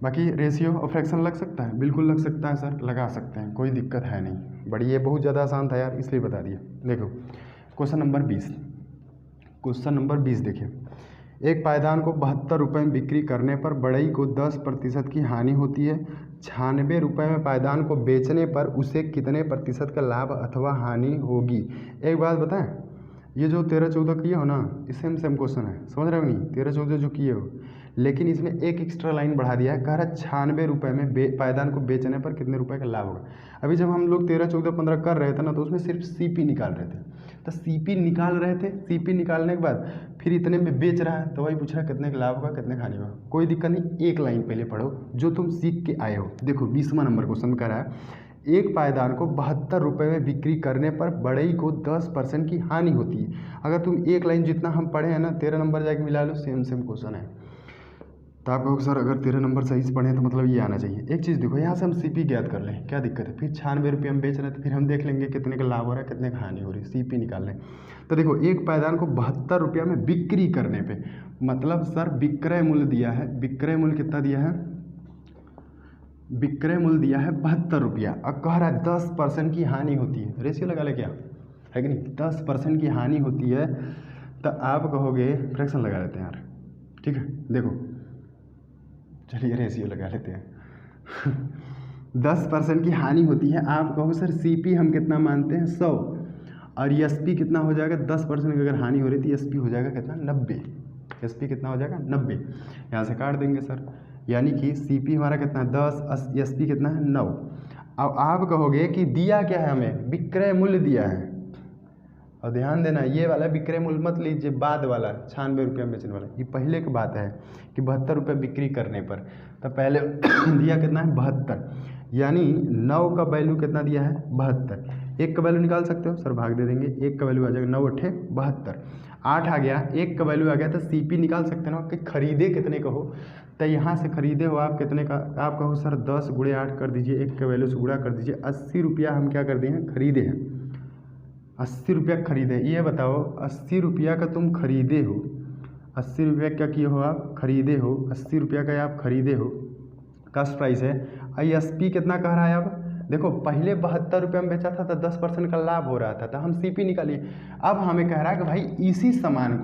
बाकी रेशियो और फ्रैक्शन लग सकता है, बिल्कुल लग सकता है सर, लगा सकते हैं, कोई दिक्कत है नहीं। बड़ी ये बहुत ज़्यादा आसान था यार, इसलिए बता दिया। देखो क्वेश्चन नंबर 20 देखिए, एक पायदान को 72 रुपये में बिक्री करने पर बढ़ई को 10% की हानि होती है। 96 रुपये में पायदान को बेचने पर उसे कितने प्रतिशत का लाभ अथवा हानि होगी? एक बात बताएं, ये जो 13 14 किए हो ना, ये सेम क्वेश्चन है, समझ रहे हो नहीं, 13 14 जो किए हो, लेकिन इसमें एक एक्स्ट्रा लाइन बढ़ा दिया है, कह रहा है 96 रुपये में पायदान को बेचने पर कितने रुपए का लाभ होगा। अभी जब हम लोग 13 14 15 कर रहे थे ना, तो उसमें सिर्फ सीपी निकाल रहे थे, तो सीपी निकालने के बाद फिर इतने में बेच रहा है, तो वही पूछ रहा है कितने का लाभ होगा कितने का हानि होगा। कोई दिक्कत नहीं, एक लाइन पहले पढ़ो जो तुम सीख के आए हो। देखो 20वां नंबर क्वेश्चन कर रहा है, एक पायदान को 72 रुपये में बिक्री करने पर बढ़ई को 10% की हानि होती है। अगर तुम एक लाइन जितना हम पढ़े हैं ना, 13 नंबर जाके मिला लो, सेम क्वेश्चन है। तो आप कहो सर अगर 13 नंबर सही से पढ़े तो मतलब ये आना चाहिए। एक चीज़ देखो, यहाँ से हम सीपी ज्ञात कर लें, क्या दिक्कत है, फिर 96 रुपये हम बेच रहे थे, फिर हम देख लेंगे कितने का लाभ हो रहा है कितने का हानि हो रही है, सीपी निकाल लें। तो देखो एक पायदान को 72 रुपये में बिक्री करने पे, मतलब सर विक्रय मूल्य दिया है, विक्रय मूल्य कितना दिया है, विक्रय मूल्य दिया है 72 रुपया, और कह रहा है 10% की हानि होती है। रेशियो लगा ले, क्या है कि नहीं, 10% की हानि होती है, तो आप कहोगे फ्रैक्शन लगा लेते हैं यार। ठीक है, देखो चलिए रेशियो लगा लेते हैं 10% की हानि होती है, आप कहो सर सीपी हम कितना मानते हैं 100, और एसपी कितना हो जाएगा, 10% की अगर हानि हो रही थी, एसपी हो जाएगा कितना 90, एसपी कितना हो जाएगा 90, यहाँ से काट देंगे सर, यानी कि सीपी हमारा कितना है 10, एसपी कितना है 9। अब आप कहोगे कि दिया क्या है हमें, विक्रय मूल्य दिया है, और ध्यान देना ये वाला विक्रय मूल्य मत लीजिए, बाद वाला 96 रुपये में बेचने वाला, ये पहले की बात है कि 72 रुपये बिक्री करने पर, तो पहले दिया कितना है 72, यानी 9 का वैल्यू कितना दिया है 72, एक का वैल्यू निकाल सकते हो सर, भाग दे देंगे, एक का वैल्यू आ जाएगा 9 8 72, 8 आ गया, एक का वैल्यू आ गया, तो सीपी निकाल सकते हो कि खरीदे कितने का हो, तो यहाँ से खरीदे हो आप कितने का, आप कहो सर 10 गुणे 8 कर दीजिए, एक के वैल्यू से गुणा कर दीजिए, 80 रुपया हम क्या कर दिए हैं खरीदे हैं, 80 रुपया खरीदे। ये बताओ 80 रुपया का तुम खरीदे हो, 80 रुपया क्या किए हो आप खरीदे हो, 80 रुपया का आप खरीदे हो, कस्ट प्राइस है। ISP कितना कह रहा है, अब देखो पहले 72 रुपये में बेचा था तो 10% का लाभ हो रहा था, तो हम सीपी निकालिए। अब हमें कह रहा है कि भाई इसी सामान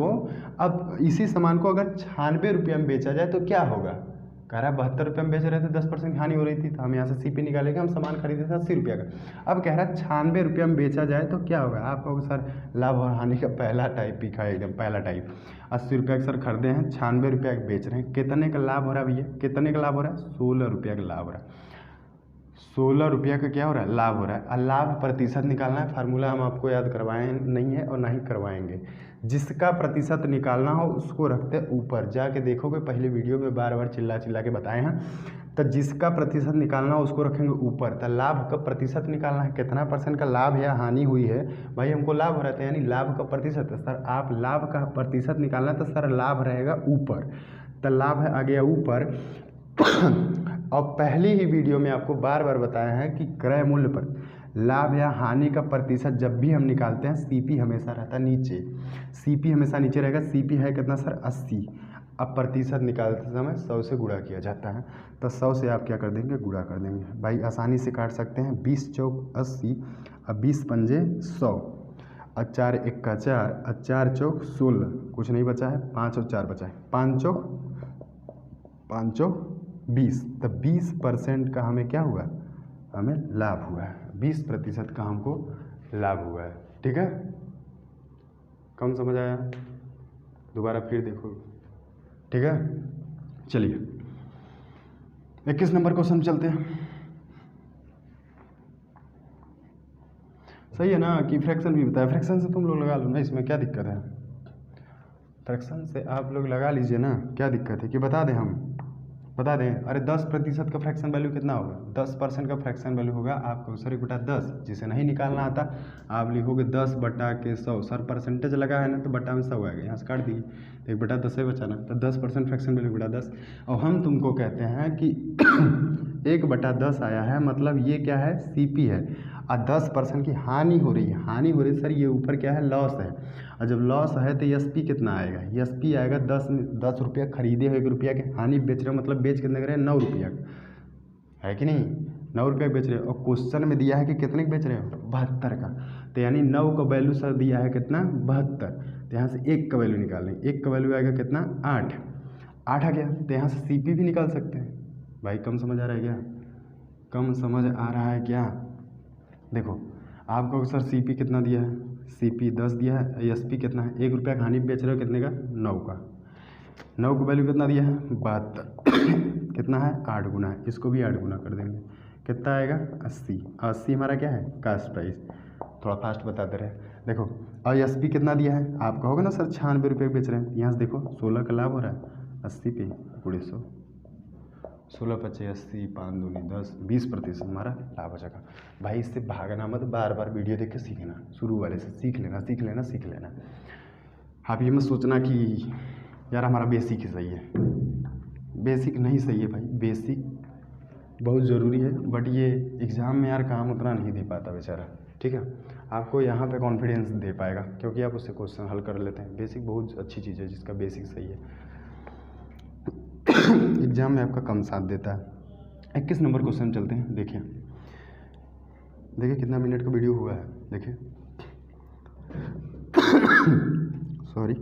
को अगर 96 रुपये में बेचा जाए तो क्या होगा, कह रहा है 72 रुपये में बेच रहे थे, 10% की हानि हो रही थी, तो हम यहाँ से सीपी निकालेंगे, हम सामान खरीदे थे 80 रुपये का, अब कह रहा है 96 रुपये में बेचा जाए तो क्या होगा। आप कहोगे सर लाभ और हानि का पहला टाइप लिखा है, एकदम पहला टाइप, 80 रुपये का सर खरीदे हैं, 96 रुपये का बेच रहे हैं, कितने का लाभ हो रहा है भैया, कितने का लाभ हो रहा है 16 रुपये का लाभ हो रहा है, 16 रुपये का क्या हो रहा है लाभ हो रहा है। और लाभ प्रतिशत निकालना है, फार्मूला हम आपको याद करवाए नहीं है और ना ही करवाएंगे, जिसका प्रतिशत निकालना हो उसको रखते ऊपर, जाके देखोगे पहले वीडियो में बार बार चिल्ला के बताए हैं, तो जिसका प्रतिशत निकालना हो उसको रखेंगे ऊपर। तो लाभ का प्रतिशत निकालना है, कितना % का लाभ या हानि हुई है, भाई हमको लाभ हो रहा था, यानी लाभ का प्रतिशत, सर आप लाभ का प्रतिशत निकालना तो सर लाभ रहेगा ऊपर, तो लाभ है आ गया ऊपर और पहली ही वीडियो में आपको बार बार बताया है कि क्रय मूल्य पर लाभ या हानि का प्रतिशत जब भी हम निकालते हैं सीपी हमेशा रहता है नीचे, सीपी हमेशा नीचे रहेगा। सीपी है कितना सर 80। अब प्रतिशत निकालते समय 100 से गुणा किया जाता है, तो 100 से आप क्या कर देंगे गुणा कर देंगे। भाई आसानी से काट सकते हैं, 20 चौक 80, अब 20 पंजे 100, और 4 एक्का 4, और 4 चौक 16, कुछ नहीं बचा है, 5 और 4 बचा है, 5 चौक 20। तो 20% का हमें क्या हुआ, हमें लाभ हुआ है, 20% का हमको लाभ हुआ है। ठीक है, कम समझ आया, दोबारा फिर देखो। ठीक है, चलिए 21 नंबर क्वेश्चन चलते हैं। सही है ना कि फ्रैक्शन भी बताया, फ्रैक्शन से तुम लोग लगा लो ना, इसमें क्या दिक्कत है, फ्रैक्शन से आप लोग लगा लीजिए ना, क्या दिक्कत है कि बता दें, हम बता दें। अरे 10% का फ्रैक्शन वैल्यू कितना होगा, 10% का फ्रैक्शन वैल्यू होगा आपका सर 1/10। जिसे नहीं निकालना आता आप लिखोगे 10/100, सर परसेंटेज लगा है ना तो बटा में 100 आएगा, यहाँ से काट दिए तो 1/10 से बचाना, तो 10% फ्रैक्शन वैल्यू 1/10। और हम तुमको कहते हैं कि 1/10 आया है, मतलब ये क्या है सीपी है, और 10% की हानि हो रही है, हानि हो रही है सर, ये ऊपर क्या है लॉस है, और जब लॉस है तो एसपी कितना आएगा, एसपी आएगा 10 रुपया खरीदे हुए 1 रुपया के हानि बेच रहे हो, मतलब बेच कितने करे 9 रुपया है कि नहीं, 9 रुपया बेच रहे हो। और क्वेश्चन में दिया है कि कितने का बेच रहे हो 72 का, तो यानी 9 का वैल्यू सर दिया है कितना 72, तो यहाँ से 1 का वैल्यू निकाल लेंगे, 1 का वैल्यू आएगा कितना 8 आ गया, तो यहाँ से सीपी भी निकाल सकते हैं। भाई कम समझ आ रहा है क्या, कम समझ आ रहा है क्या। देखो आपको सर सीपी कितना दिया है, सीपी 10 दिया है, एसपी कितना है 1 रुपया हानि बेच रहे हो कितने का 9 का, 9 का वैल्यू कितना दिया है 72 कितना है 8 गुना है, इसको भी 8 गुना कर देंगे, कितना आएगा 80, 80 हमारा क्या है कास्ट प्राइस। थोड़ा फास्ट बताते रहे। देखो और एसपी कितना दिया है, आप कहोगे ना सर 96 रुपये बेच रहे हैं, यहाँ से देखो 16 का लाभ हो रहा है 80 पे 100, 16 पचे 80, 5 दूनी 10, 20% हमारा लाभ हो जाएगा। भाई इससे भागना मत, बार बार वीडियो देख के सीखना, शुरू वाले से सीख लेना। आप ये मत सोचना कि यार हमारा बेसिक ही सही है, बेसिक नहीं सही है भाई, बेसिक बहुत ज़रूरी है, बट ये एग्ज़ाम में यार काम उतना नहीं दे पाता बेचारा। ठीक है, आपको यहाँ पे कॉन्फिडेंस दे पाएगा क्योंकि आप उससे क्वेश्चन हल कर लेते हैं। बेसिक बहुत अच्छी चीज़ है, जिसका बेसिक सही है एग्जाम में आपका कम साथ देता है। 21 नंबर क्वेश्चन चलते हैं। देखिए कितना मिनट का वीडियो हुआ है, देखिए सॉरी,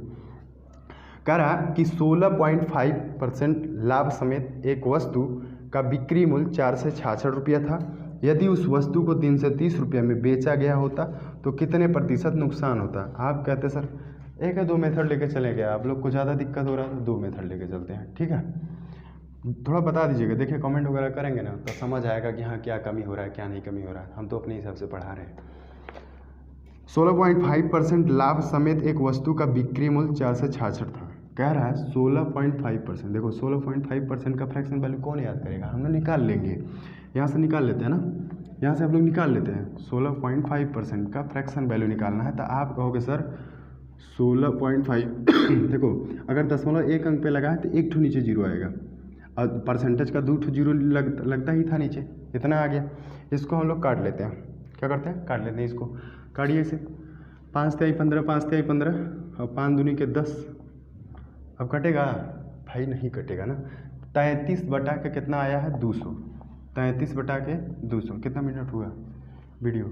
कह रहा कि 16.5% लाभ समेत एक वस्तु का बिक्री मूल्य 4 से 66 रुपया था। यदि उस वस्तु को 3 से 30 रुपये में बेचा गया होता तो कितने प्रतिशत नुकसान होता। आप कहते सर 1 या 2 मेथड लेके चले गए, आप लोग को ज़्यादा दिक्कत हो रहा है तो 2 मेथड लेके चलते हैं। ठीक है, थोड़ा बता दीजिएगा, देखिए कमेंट वगैरह करेंगे ना तो समझ आएगा कि हाँ क्या कमी हो रहा है क्या नहीं कमी हो रहा है, हम तो अपने हिसाब से पढ़ा रहे हैं। 16.5% लाभ समेत एक वस्तु का बिक्री मूल्य 4 से 66 था। कह रहा है 16.5%। देखो 16.5% का फ्रैक्शन वैल्यू कौन याद करेगा, हम लोग निकाल लेंगे, यहाँ से निकाल लेते हैं ना, यहाँ से आप लोग निकाल लेते हैं। 16.5% का फ्रैक्शन वैल्यू निकालना है तो आप कहोगे सर 16.5 देखो अगर 0.1 अंक पे लगा है तो 1 ठो नीचे जीरो आएगा, और परसेंटेज का 2 ठो जीरो लगता ही था नीचे, इतना आ गया। इसको हम लोग काट लेते हैं, क्या करते हैं काट लेते हैं, इसको काटिए इसे, 5 तिहाई 15, 5 तिहाई 15 और 5 दूनी के 10। अब कटेगा भाई, नहीं कटेगा ना। 33 बटा के कितना आया है 200, 33 बटा के 200, कितना मिनट हुआ वीडियो,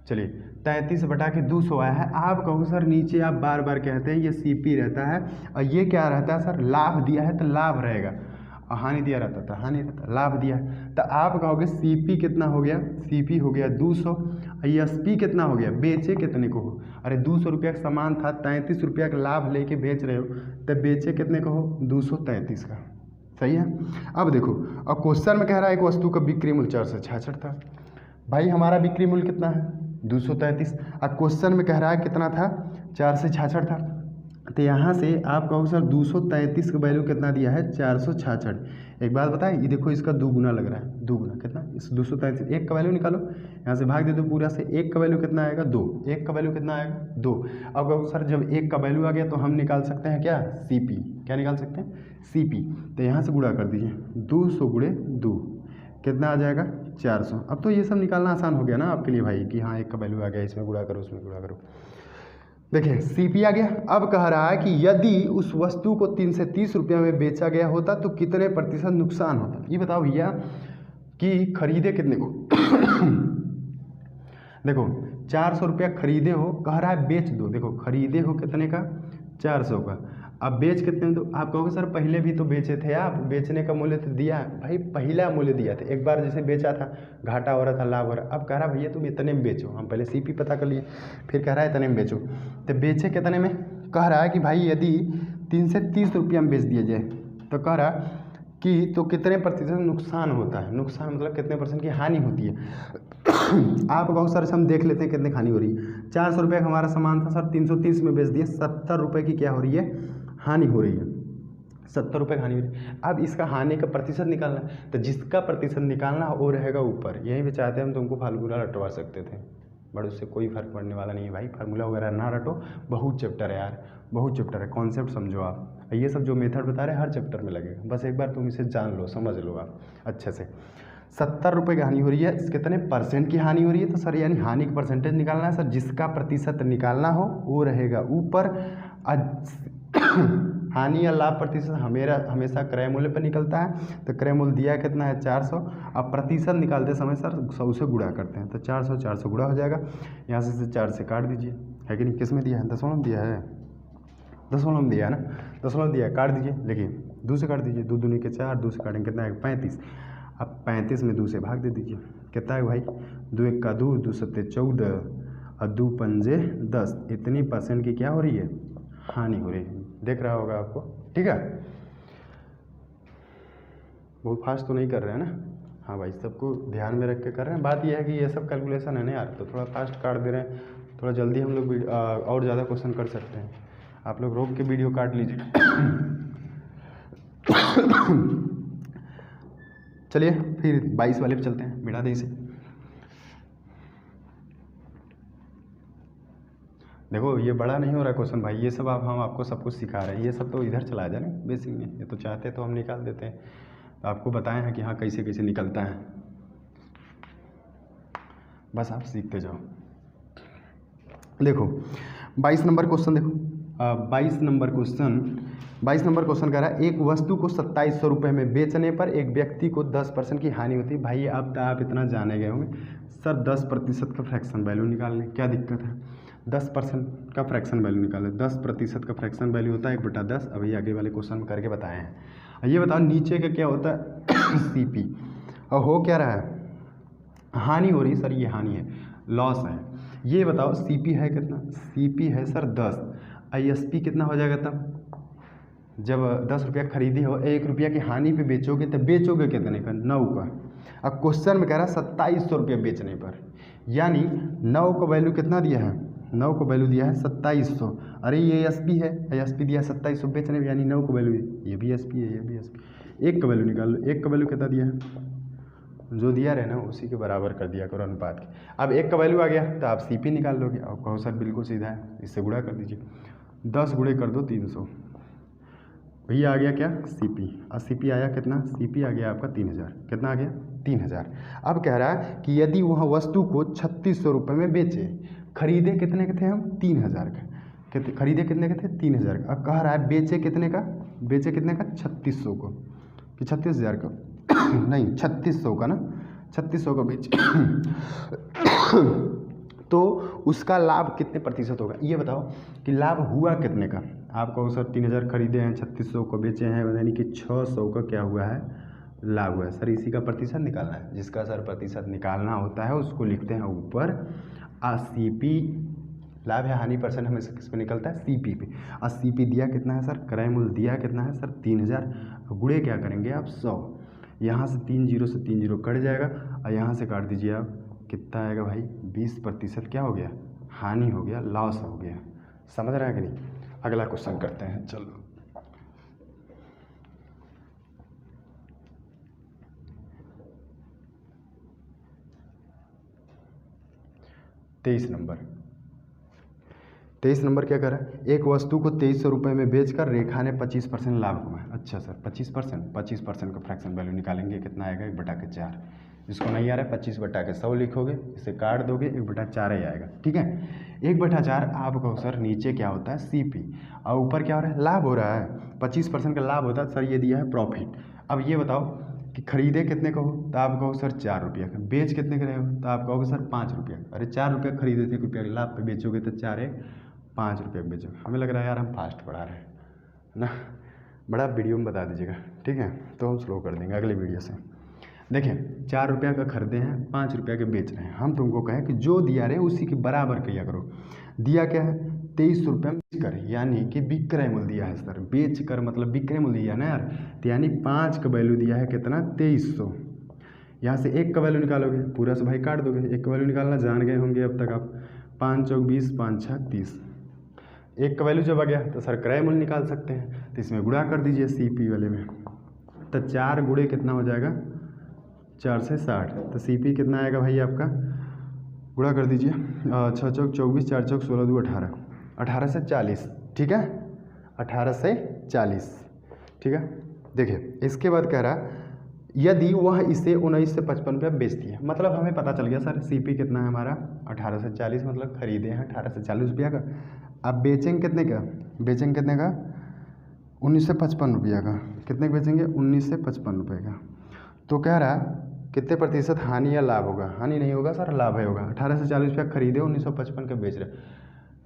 चलिए 33 बटा के 200 आया है। आप कहो सर नीचे आप बार बार कहते हैं ये सीपी रहता है और ये क्या रहता है सर, लाभ दिया है तो लाभ रहेगा, और हानि दिया रहता था हानि रहता, लाभ दिया है तो आप कहोगे सीपी कितना हो गया, सीपी हो गया 200, एसपी कितना हो गया, बेचे कितने को हो, अरे 200 रुपया का सामान था, 33 रुपया का लाभ लेके बेच रहे हो तो बेचे कितने को हो 233 का। सही है। अब देखो और क्वेश्चन में कह रहा है एक वस्तु का बिक्री मूल्य 4 से 66 था। भाई हमारा बिक्री मूल्य कितना है 233, और क्वेश्चन में कह रहा है कितना था 4 से 66 था, तो यहाँ से आप कहोगे सर 233 का वैल्यू कितना दिया है 466। एक बात बताएं, ये देखो इसका 2 गुना लग रहा है, 2 गुना कितना, इस 233 1 का वैल्यू निकालो, यहाँ से भाग दे दो पूरा से, 1 का वैल्यू कितना आएगा 2, 1 का वैल्यू कितना आएगा 2। अब कहो सर जब 1 का वैल्यू आ गया तो हम निकाल सकते हैं क्या सीपी, क्या निकाल सकते हैं सीपी, तो यहाँ से गुणा कर दीजिए 200 गुणे 2 कितना आ जाएगा 400। अब तो ये सब निकालना आसान हो गया ना आपके लिए भाई कि हाँ एक का वैल्यू आ गया, इसमें गुणा करो उसमें गुणा करो। देखिए CP आ गया। अब कह रहा है कि यदि उस वस्तु को 3 से 30 रुपये में बेचा गया होता तो कितने प्रतिशत नुकसान होता। ये बताओ भैया कि खरीदे कितने को देखो 400 रुपया खरीदे हो, कह रहा है बेच दो। देखो खरीदे हो कितने का, 400 का। अब बेच कितने में दो। आप कहोगे सर पहले भी तो बेचे थे आप, बेचने का मूल्य तो दिया भाई, पहला मूल्य दिया था। एक बार जैसे बेचा था घाटा हो रहा था लाभ हो रहा, अब कह रहा भैया तुम इतने में बेचो। हम पहले CP पता कर लिए, फिर कह रहा है इतने में बेचो। तो बेचे कितने में, कह रहा है कि भाई यदि 3 से 30 रुपया में बेच दिया जाए तो कह रहा कि तो कितने प्रतिशत नुकसान होता है। नुकसान मतलब कितने % की हानि होती है। आप कहो सर हम देख लेते हैं कितने हानि हो रही है। 400 रुपये का हमारा सामान था सर, 330 में बेच दिए, 70 रुपये की क्या हो रही है, हानि हो रही है। 70 रुपये की हानि हो रही है। अब इसका हानि का प्रतिशत निकालना है, तो जिसका प्रतिशत निकालना वो रहेगा ऊपर। यहीं पे चाहते हम तुमको फार्मूला रटवा सकते थे, बट उससे कोई फर्क पड़ने वाला नहीं है भाई। फार्मूला वगैरह ना रटो, बहुत चैप्टर है यार, बहुत चैप्टर है। कॉन्सेप्ट समझो आप, ये सब जो मेथड बता रहे हैं हर चैप्टर में लगेगा। बस एक बार तुम इसे जान लो, समझ लो आप अच्छे से। 70 रुपये की हानि हो रही है, कितने % की हानि हो रही है, तो सर यानी हानि का परसेंटेज निकालना है सर। जिसका प्रतिशत निकालना हो वो रहेगा ऊपर। हानि या लाभ प्रतिशत हमेशा क्रय मूल्य पर निकलता है। तो क्रय मूल्य दिया कितना है, 400। अब प्रतिशत निकालते समय सर 100 से गुणा करते हैं, तो 400 गुणा हो जाएगा। यहाँ से 4 से काट दीजिए, है कि नहीं। किस में दिया है, दशमलव में दिया है, दशमलव में दिया है ना, दशमलव दिया है, काट दीजिए। देखिए 2 से काट दीजिए, 2 दूनी के 4, 2 से काटेंगे कितना है, 35। अब 35 में 2 से भाग दे दीजिए, कितना है भाई, 2 1 का 2, 2 7 14 और 2 पंजे 10। इतनी % की क्या हो रही है, हानि हो रही है। देख रहा होगा आपको, ठीक है। बहुत फास्ट तो नहीं कर रहे हैं ना, हाँ भाई सबको ध्यान में रख के कर रहे हैं। बात यह है कि ये सब कैलकुलेशन है ना यार, तो थोड़ा फास्ट काट दे रहे हैं, थोड़ा जल्दी हम लोग और ज़्यादा क्वेश्चन कर सकते हैं। आप लोग रोक के वीडियो काट लीजिए। चलिए फिर 22 वाले पे चलते हैं, मिटा दें इसे। देखो ये बड़ा नहीं हो रहा क्वेश्चन भाई, ये सब हम आपको सब कुछ सिखा रहे हैं। ये सब तो इधर चला जाए ना बेसिक में, ये तो चाहते तो हम निकाल देते हैं, तो आपको बताए हैं कि हाँ कैसे कैसे निकलता है, बस आप सीखते जाओ। देखो 22 नंबर क्वेश्चन, देखो 22 नंबर क्वेश्चन कह रहा है एक वस्तु को 2700 रुपये में बेचने पर एक व्यक्ति को 10% की हानि होती है। भाई अब तो आप इतना जाने गए होंगे सर 10% का फ्रैक्शन वैल्यू निकालने, क्या दिक्कत है। 10% का फ्रैक्शन वैल्यू निकालें, 10% का फ्रैक्शन वैल्यू होता है 1/10। अभी आगे वाले क्वेश्चन करके बताए हैं। ये बताओ नीचे का क्या होता है CP, और हो क्या रहा है, हानि हो रही है सर, ये हानि है, लॉस है। ये बताओ CP है कितना, CP है सर 10, ISP कितना हो जाएगा तब, जब 10 रुपया खरीदी हो, 1 रुपया की हानि पे बेचोगे तो बेचोगे कितने का, 9 का। अब क्वेश्चन में कह रहा है 2700 रुपये बेचने पर, यानी 9 का वैल्यू कितना दिया है, 9 को वैल्यू दिया है 2700। अरे ये SP है, ISP दिया है 2700 बेचने में, यानी 9 को वैल्यू, ये भी SP है, ये भी SP। 1 का वैल्यू निकाल लो, 1 का वैल्यू कितना दिया है, जो दिया रहे ना उसी के बराबर कर दिया करो अनुपात के। अब 1 का वैल्यू आ गया तो आप CP निकाल लोगे। और कहो सर बिल्कुल सीधा है, इससे गुणा कर दीजिए, 10 गुणे कर दो 300, भैया आ गया क्या CP। और CP आया कितना, CP आ गया आपका 3000, कितना आ गया 3000। अब कह रहा है कि यदि वह वस्तु को 3600 रुपये में बेचे, खरीदे कितने के थे हम, 3000 का, खरीदे कितने के थे 3000 का। अब कह रहा है बेचे कितने का, 3600 को कि 36000 का नहीं 3600 का ना, 3600 का बेचे तो उसका लाभ कितने प्रतिशत होगा। ये बताओ कि लाभ हुआ कितने का। आप कहो सर 3000 खरीदे हैं, 3600 को बेचे हैं, यानी कि 600 का क्या हुआ है, लाभ हुआ है। सर इसी का प्रतिशत निकालना है, जिसका सर प्रतिशत निकालना होता है उसको लिखते हैं ऊपर। CP लाभ या हानि % हमेशा किस पे निकलता है, CP पे। और CP दिया कितना है सर, क्रय मूल्य दिया कितना है सर 3000, गुणे क्या करेंगे आप 100। यहाँ से 3 0 से 3 0 कट जाएगा, और यहाँ से काट दीजिए आप, कितना आएगा भाई, 20% क्या हो गया, हानि हो गया, लॉस हो गया। समझ रहे हैं कि नहीं। अगला क्वेश्चन करते हैं, चलो। तेईस नंबर क्या कर रहा है, एक वस्तु को 2300 रुपये में बेचकर रेखा ने 25% लाभ कमाया। अच्छा सर 25% का फ्रैक्शन वैल्यू निकालेंगे, कितना आएगा 1/4। जिसको नहीं आ रहा है 25/100 लिखोगे, इसे काट दोगे, 1/4 ही आएगा। ठीक है, 1/4 आप कहो सर नीचे क्या होता है CP और ऊपर क्या हो रहा है, लाभ हो रहा है, 25% का लाभ होता है सर, ये दिया है प्रॉफिट। अब ये बताओ कि खरीदे कितने का हो, तो आप कहो सर 4 रुपये का, बेच कितने का रहे हो, तो आप कहोगे सर 5 रुपये। अरे 4 रुपये खरीदे थे, 1 रुपये के लाभ पे बेचोगे तो 5 रुपये का बेचोगे। हमें लग रहा है यार हम फास्ट पढ़ा रहे हैं ना, बड़ा वीडियो में बता दीजिएगा। ठीक है, तो हम स्लो कर देंगे अगले वीडियो से। देखिए 4 रुपये का खरीदे हैं, 5 रुपये के बेच रहे हैं, हम तुमको कहें कि जो दिया रहे उसी के बराबर किया करो। दिया क्या है 23 रुपये में बेच कर, यानी कि विक्रय मूल्य दिया है सर, बेच कर मतलब विक्रय मूल्य दिया ना यार, तो यानी 5 का वैल्यू दिया है कितना 2300। यहाँ से 1 का वैल्यू निकालोगे, पूरा से भाई काट दोगे, 1 का वैल्यू निकालना जान गए होंगे अब तक आप। 5 चौक 20, 5 छः 30, 1 का वैल्यू जब आ गया तो सर क्रय मूल्य निकाल सकते हैं, तो इसमें गुणा कर दीजिए CP वाले में, तो 4 गुणे कितना हो जाएगा 4 से 60, तो CP कितना आएगा भाई आपका, गुणा कर दीजिए, 6 चौक 24, 4 चौक 16, 2 18, 18 से 40। ठीक है, 18 से 40। ठीक है, देखिए इसके बाद कह रहा यदि वह इसे 19 से 55 रुपया बेचती है, मतलब हमें पता चल गया सर CP कितना है हमारा 18 से 40, मतलब खरीदे हैं 18 से 40 रुपया का। अब बेचेंगे कितने का, बेचेंगे कितने का 19 से 55 रुपया का, कितने का बेचेंगे 19 से 55 रुपये का। तो कह रहा कितने प्रतिशत हानि या लाभ होगा, हानि नहीं होगा सर, लाभ है होगा। 18 से 40 रुपया खरीदे, 1955 का बेच रहे,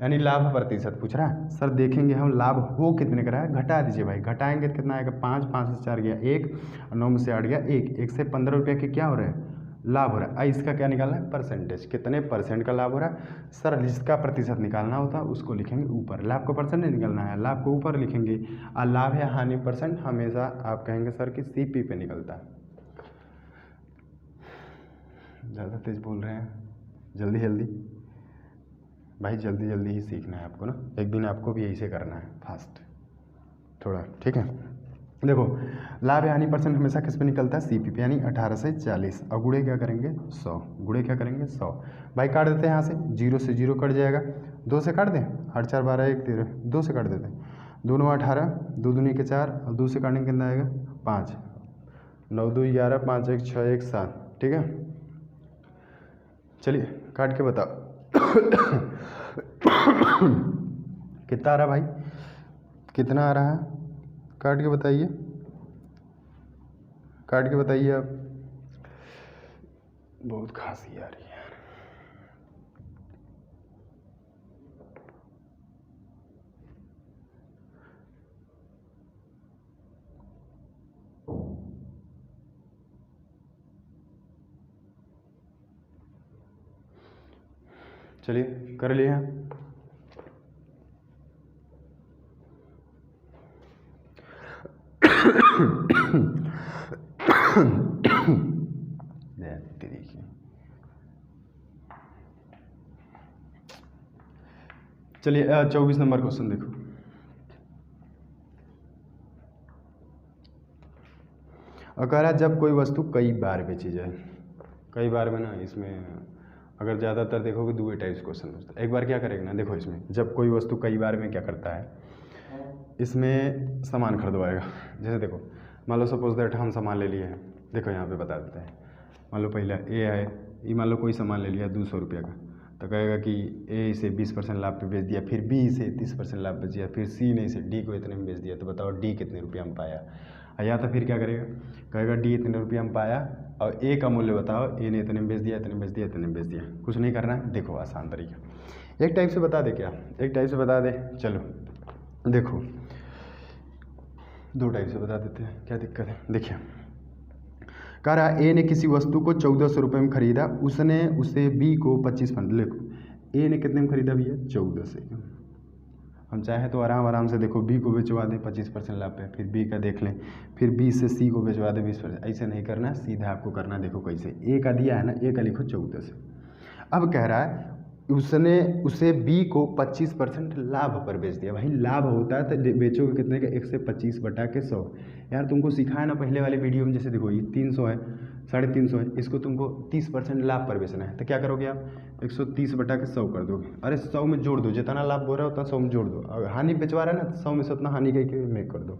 यानी लाभ प्रतिशत पूछ रहा है सर। देखेंगे हम लाभ हो कितने का रहा है, घटा दीजिए भाई, घटाएंगे तो कितना आएगा 5, 5 से 4 गया 1, 9 में से 8 गया 1, 1 से 15 रुपये के क्या हो रहा है, लाभ हो रहा है। इसका क्या निकालना है परसेंटेज, कितने परसेंट का लाभ हो रहा है सर, जिसका प्रतिशत निकालना होता है उसको लिखेंगे ऊपर, लाभ का परसेंट नहीं निकालना है, लाभ को ऊपर लिखेंगे, और लाभ या हानि परसेंट हमेशा आप कहेंगे सर कि CP पे निकलता है। ज़्यादा तेज बोल रहे हैं, जल्दी जल्दी भाई, जल्दी जल्दी ही सीखना है आपको ना, एक दिन आपको भी यही से करना है फास्ट थोड़ा। ठीक है, देखो लाभ या हानि परसेंट हमेशा किस पे निकलता है CP पे, यानी 18 से 40, और गुणे क्या करेंगे 100, गुणे क्या करेंगे 100। भाई काट देते हैं यहाँ से, 0 से 0 कट जाएगा, 2 से काट दें, 8 4 12 1 13, 2 से काट देते हैं, 2 9 18, 2 दूनी के 4, और 2 से काटने कितना आएगा 5, 9 2 11, 5 1 6 1 7। ठीक है, चलिए काट के बताओ कितना आ रहा भाई, कितना आ रहा है, काट के बताइए, काट के बताइए आप। बहुत खांसी आ रही है। चलिए कर लिए हैं। चलिए 24 नंबर क्वेश्चन देखो, और कह रहा है जब कोई वस्तु कई बार बेची जाए, कई बार में ना इसमें अगर ज़्यादातर देखोगे 2 टाइप्स क्वेश्चन होता है। एक बार क्या करेगा ना, देखो इसमें जब कोई वस्तु कई बार में क्या करता है, इसमें सामान खरीदवाएगा। जैसे देखो मान लो सपोज दैट हम सामान ले लिए हैं, देखो यहाँ पे बता देते हैं, मान लो पहला ए है, ये मान लो कोई सामान ले लिया 200 रुपये का, तो कहेगा कि ए इसे 20% लाभ पे बेच दिया, फिर बी इसे 30% लाभ बेच दिया, फिर सी ने इसे डी को इतने में बेच दिया, तो बताओ डी कितने रुपये में पाया। या तो फिर क्या करेगा, कहेगा डी इतने रुपये में पाया और ए का मूल्य बताओ, ए ने इतने में बेच दिया, इतने में बेच दिया, इतने में बेच दिया। कुछ नहीं करना है, देखो आसान तरीका, एक टाइप से बता दे, क्या एक टाइप से बता दे, चलो देखो 2 टाइप से बता देते हैं, क्या दिक्कत है। देखिए कह रहा ए ने किसी वस्तु को 1400 रुपये में खरीदा, उसने उसे बी को 25%, देखो ए ने कितने में खरीदा भैया 14 से, हम चाहे तो आराम से देखो बी को बेचवा दें 25% लाभ पे, फिर बी का देख लें, फिर बी से सी को बेचवा दें 20%, ऐसे नहीं करना है, सीधा आपको करना, देखो कैसे, ए का दिया है ना, ए का लिखो 14 से। अब कह रहा है उसने उसे बी को 25% लाभ पर बेच दिया, भाई लाभ होता है तो बेचोगे कितने का, 1 से 25/100। यार तुमको सिखाया ना पहले वाले वीडियो में, जैसे देखो ये 300 है, 350 है, इसको तुमको 30% लाभ पर बेचना है, तो क्या करोगे आप 130/100 कर दोगे, अरे 100 में जोड़ दो, जितना लाभ बोल रहा है उतना 100 में जोड़ दो, अगर हानि बेचवा रहा है ना तो 100 में से उतना हानि के में कर दो,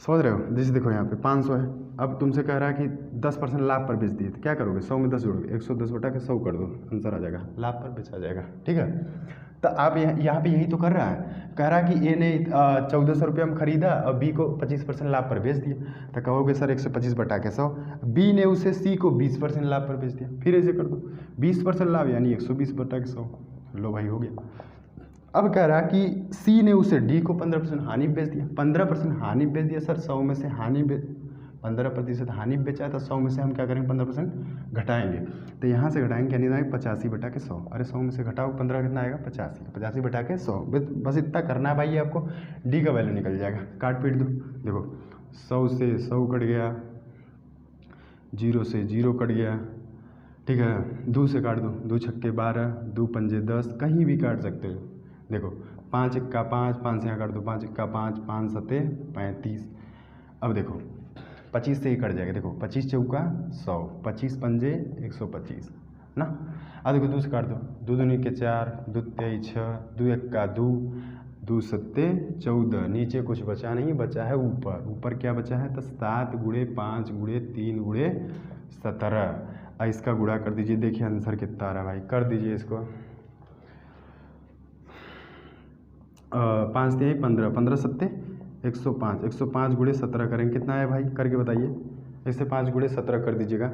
समझ रहे हो। जैसे देखो यहाँ पे 500 है, अब तुमसे कह रहा है कि 10% लाभ पर बेच दिए, तो क्या करोगे, 100 में 10 जोड़ोगे, 110 बटा के 100 कर दो, आंसर आ जाएगा, लाभ पर बेचा जाएगा। ठीक है, तो आप यहाँ पे यही तो कर रहा है, कह रहा है कि ए ने 1400 रुपये में खरीदा और बी को 25% लाभ पर बेच दिया, तो कहोगे सर 125 बटा के 100, बी ने उसे सी को 20% लाभ पर बेच दिया, फिर ऐसे कर दो 20% लाभ यानी 120 बटा के 100, लो भाई हो गया। अब कह रहा कि सी ने उसे डी को 15% हानि बेच दिया, 15% हानि बेच दिया सर, 100 में से हानि बेच 15% हानि बेचा है, तो 100 में से हम क्या करेंगे 15% घटाएंगे, तो यहाँ से घटाएंगे क्या नहीं आएगा 85 बटा के 100, अरे 100 में से घटाओ 15 कितना आएगा 85, 85 बटा के 100, बस इतना करना है भाई, आपको डी का वैल्यू निकल जाएगा, काट पीट दो, देखो 100 से 100 कट गया, 0 से 0 कट गया, ठीक है, 2 से काट दो, 2 छक्के 12, 2 पंजे 10, कहीं भी काट सकते हो, देखो 5 एक्का 5, 5 से यहाँ काट दो, 5 एक्का 5, 5 सत्ते 35, अब देखो 25 से ही कट जाएगा, देखो 25 चौका 100, 25 पंजे 125 ना, अब देखो 2 से काट दो, 2 दूनी के 4, 2 तेईस 6, 2 एक्का 2, 2 सत्ते 14, नीचे कुछ बचा नहीं, बचा है ऊपर, ऊपर क्या बचा है, तो 7 गुणे 5 गुणे 3 गुणे 17, इसका गुणा कर दीजिए, देखिए आंसर कितना आ रहा है भाई, कर दीजिए इसको, 5 3 15, 15 सत्ते 105, 105 गुणे 17 करेंगे, कितना है भाई करके बताइए, इससे 5 गुणे 17 कर दीजिएगा,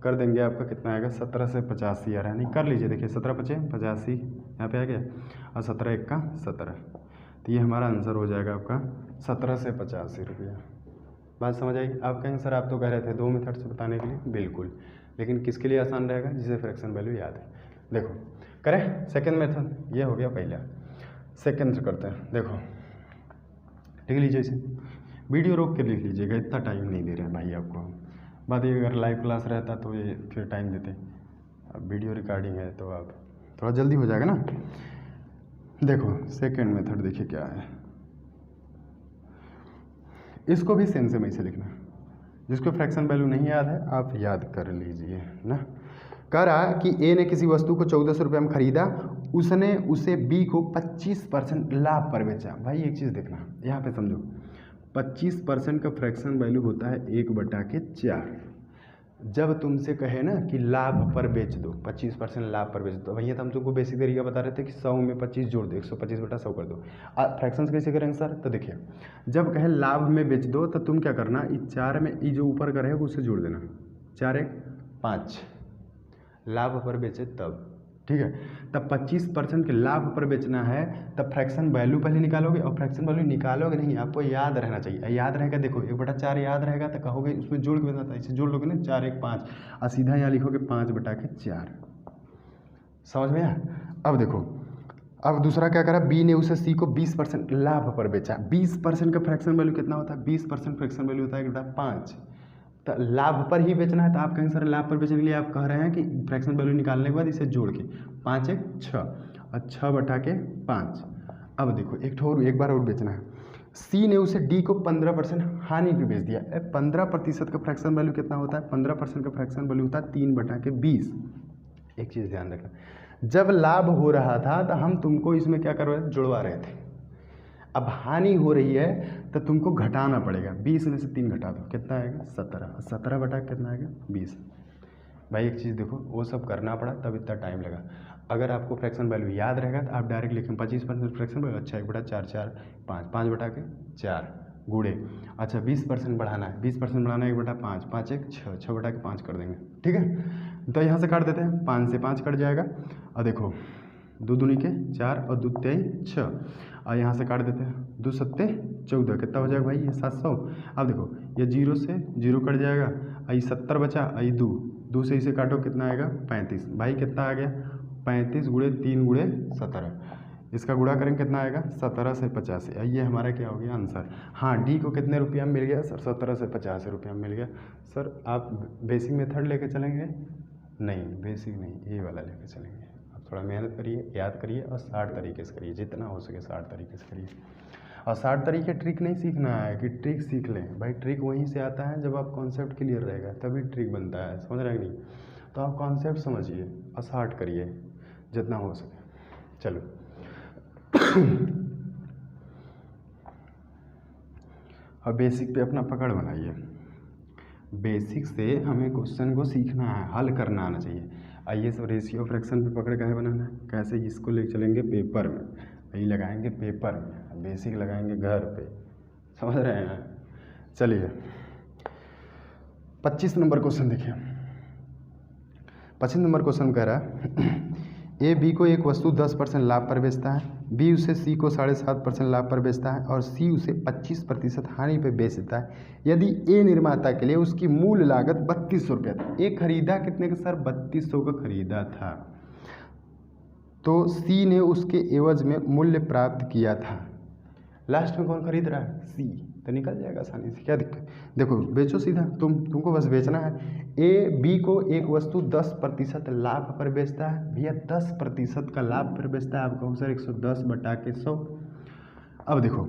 कर देंगे आपका कितना आएगा, 17 से 85 आ रहा है, नहीं कर लीजिए, देखिए 17 पचे 85 यहाँ पे आ गया, और 17 एक का 17, तो ये हमारा आंसर हो जाएगा आपका 17 से 85 रुपया। बात समझ आई। आप कहेंगे सर आप तो कह रहे थे 2 मेथड से बताने के लिए, बिल्कुल, लेकिन किसके लिए आसान रहेगा, जिसे फ्रैक्शन वैल्यू याद है। देखो करें सेकेंड मेथड, ये हो गया पहला, सेकेंड से करते हैं, देखो लिख लीजिए इसे, वीडियो रोक के लिख लीजिएगा, इतना टाइम नहीं दे रहे हैं भाई आपको, बात ये अगर लाइव क्लास रहता तो ये फिर टाइम देते, अब वीडियो रिकॉर्डिंग है तो आप थोड़ा जल्दी हो जाएगा ना। देखो सेकेंड मेथड देखिए क्या है, इसको भी सेम सेम ऐसे लिखना, जिसको फ्रैक्शन वैल्यू नहीं याद है आप याद कर लीजिए ना। कह रहा कि ए ने किसी वस्तु को 1400 रुपये में खरीदा, उसने उसे बी को 25% लाभ पर बेचा। भाई एक चीज़ देखना यहाँ पे समझो, 25% का फ्रैक्शन वैल्यू होता है 1/4। जब तुमसे कहे ना कि लाभ पर बेच दो, 25% लाभ पर बेच दो, भैया तो हम तुमको बेसिक तरीका बता रहे थे कि 100 में 25 जोड़ दो, 125 बटा 100 कर दो। फ्रैक्शंस कैसे करेंगे सर, तो देखिए जब कहे लाभ में बेच दो तो तुम क्या करना, इस 4 में ये जो ऊपर का रहेगा उससे जोड़ देना, 4 1 5, लाभ पर बेचे तब, ठीक है, तब 25% के लाभ पर बेचना है, तब फ्रैक्शन वैल्यू पहले निकालोगे, और फ्रैक्शन वैल्यू निकालोगे नहीं, आपको याद रहना चाहिए, याद रहेगा, देखो 1/4 याद रहेगा तो कहोगे उसमें जोड़ के बताता है, इसे जोड़ लोगे ना 4 1 5, और सीधा यहाँ लिखोगे 5/4, समझ में आया। अब देखो अब दूसरा क्या करा, बी ने उसे सी को 20% लाभ पर बेचा, 20% का फ्रैक्शन वैल्यू कितना होता है, 20% फ्रैक्शन वैल्यू होता है 5, तो लाभ पर ही बेचना है, तो आप कहेंगे सर लाभ पर बेचने के लिए आप कह रहे हैं कि फ्रैक्शन वैल्यू निकालने के बाद इसे जोड़ के 5 1 6 और 6/5। अब देखो एक बार और बेचना है, सी ने उसे डी को 15% हानि पे बेच दिया। 15% का फ्रैक्शन वैल्यू कितना होता है, 15% का फ्रैक्शन वैल्यू होता है 3/20। एक चीज़ ध्यान रखना, जब लाभ हो रहा था तो हम तुमको इसमें क्या कर रहे थे, जुड़वा रहे थे, अब हानि हो रही है तो तुमको घटाना पड़ेगा, 20 में से 3 घटा दो, कितना आएगा 17, 17 बटा कितना आएगा 20। भाई एक चीज़ देखो, वो सब करना पड़ा तब इतना टाइम लगा, अगर आपको फ्रैक्शन वैल्यू याद रहेगा तो आप डायरेक्ट लिखें 25% फ्रैक्शन वैल्यू, अच्छा 1/4 4 5, 5/4 गुणे, अच्छा 20% बढ़ाना है, 20% बढ़ाना है 1/5, 5 1 6, 6/5 कर देंगे, ठीक है। तो यहाँ से काट देते हैं, 5 से 5 कट जाएगा, और देखो 2 दूनी के 4 और 2 तेईस 6, और यहाँ से काट देते हैं, 2 सत्ते 14, कितना हो जाएगा भाई ये 700। अब देखो ये 0 से 0 कट जाएगा, आई 70 बचा, आई 2 से इसे काटो कितना आएगा 35, भाई कितना आ गया 35 गुणे 3 गुणे 17, इसका गुणा करेंगे कितना आएगा 17 से 85, ये हमारा क्या हो गया आंसर। हाँ डी को कितने रुपया में मिल गया सर, 17 से 85 रुपया में मिल गया। सर आप बेसिक मेथड लेके चलेंगे, नहीं बेसिक नहीं ये वाला लेके चलेंगे, थोड़ा मेहनत करिए, याद करिए, और 60 तरीके से करिए, जितना हो सके 60 तरीके से करिए। और 60 तरीके ट्रिक नहीं सीखना है कि ट्रिक सीख लें, भाई ट्रिक वहीं से आता है जब आप कॉन्सेप्ट क्लियर रहेगा तभी ट्रिक बनता है, समझ रहे हैं नहीं, तो आप कॉन्सेप्ट समझिए और 60 करिए जितना हो सके। चलो अब बेसिक पे अपना पकड़ बनाइए। बेसिक से हमें क्वेश्चन को सीखना है, हल करना आना चाहिए। आइए सब रेशियो फ्रैक्शन पे पकड़ कैसे बनाना है, कैसे इसको ले चलेंगे पेपर में, वही लगाएंगे पेपर में, बेसिक लगाएंगे घर पे, समझ रहे हैं। चलिए 25 नंबर क्वेश्चन देखिए। 25 नंबर क्वेश्चन कह रहा है ए बी को एक वस्तु 10% लाभ पर बेचता है, बी उसे सी को 7.5% लाभ पर बेचता है और सी उसे 25% हानि पर बेच देता है। यदि ए निर्माता के लिए उसकी मूल लागत 3200 रुपया थी। ए खरीदा कितने का सर? 3200 का खरीदा था। तो सी ने उसके एवज में मूल्य प्राप्त किया था। लास्ट में कौन खरीद रहा है? सी। तो निकल जाएगा आसानी से, क्या दिक्कत। देखो बेचो सीधा, तुमको बस बेचना है। ए बी को एक वस्तु 10% लाभ पर बेचता है। भैया 10% का लाभ पर बेचता है। आप कहो सर 110 बटा के 100। अब देखो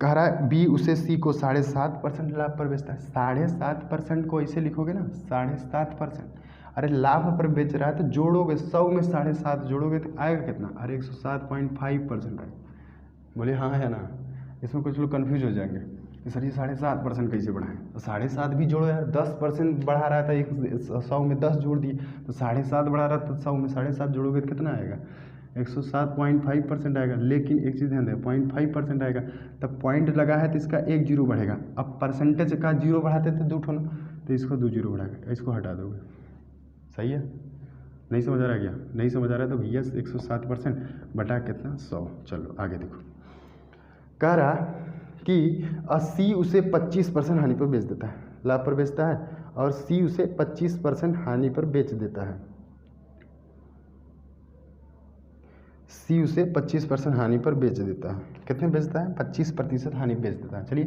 कह रहा है बी उसे सी को 7.5% लाभ पर बेचता है। 7.5% को ऐसे लिखोगे ना, 7.5%। अरे लाभ पर बेच रहा है तो जोड़ोगे 100 में 7.5 जोड़ोगे तो आएगा कितना? अरे 107.5% आएगा। बोले हाँ है ना। इसमें कुछ लोग कन्फ्यूज हो जाएंगे कि सर ये 7.5% कैसे बढ़ाएं। तो 7.5 भी जोड़ो यार, 10% बढ़ा रहा था, 100 में 10 जोड़ दिए तो 7.5 बढ़ा रहा था, 100 में 7.5 जोड़ोगे तो कितना आएगा? 107.5% आएगा। लेकिन एक चीज़ ध्यान दें, 0.5% आएगा, तब पॉइंट लगा है तो इसका एक जीरो बढ़ेगा। अब परसेंटेज का जीरो बढ़ाते थे 2 ठो, तो इसको 2 जीरो बढ़ाएगा, इसको हटा दोगे। सही है? नहीं समझ आ रहा क्या? नहीं समझ आ रहा है तो भैया 107% बटा कितना? 100। चलो आगे देखो। कह रहा कि सी उसे 25% हानि पर बेच देता है, लाभ पर बेचता है, और सी उसे 25% हानि पर बेच देता है। सी उसे 25% हानि पर बेच देता है। कितने बेचता है? 25% हानि बेच देता है। चलिए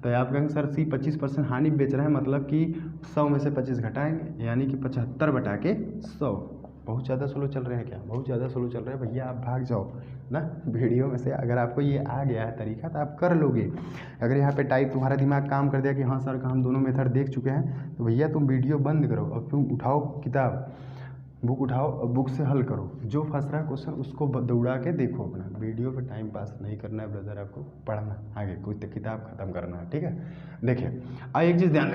तो आप कहेंगे सर सी 25% हानि बेच रहा है, मतलब कि 100 में से 25 घटाएंगे, यानी कि 75 बटा के 100। बहुत ज़्यादा स्लो चल रहे हैं क्या? बहुत ज़्यादा स्लो चल रहे हैं भैया, आप भाग जाओ ना वीडियो में से। अगर आपको ये आ गया है तरीका तो आप कर लोगे। अगर यहाँ पे टाइप तुम्हारा दिमाग काम कर दिया कि हाँ सर का हम दोनों मेथड देख चुके हैं, तो भैया तुम वीडियो बंद करो और तुम उठाओ किताब, बुक उठाओ और बुक से हल करो। जो फंस रहा है क्वेश्चन उसको दौड़ा के देखो। अपना वीडियो पे टाइम पास नहीं करना है ब्रदर, आपको पढ़ना आगे, कोई किताब ख़त्म करना है, ठीक है। देखिए एक चीज़ ध्यान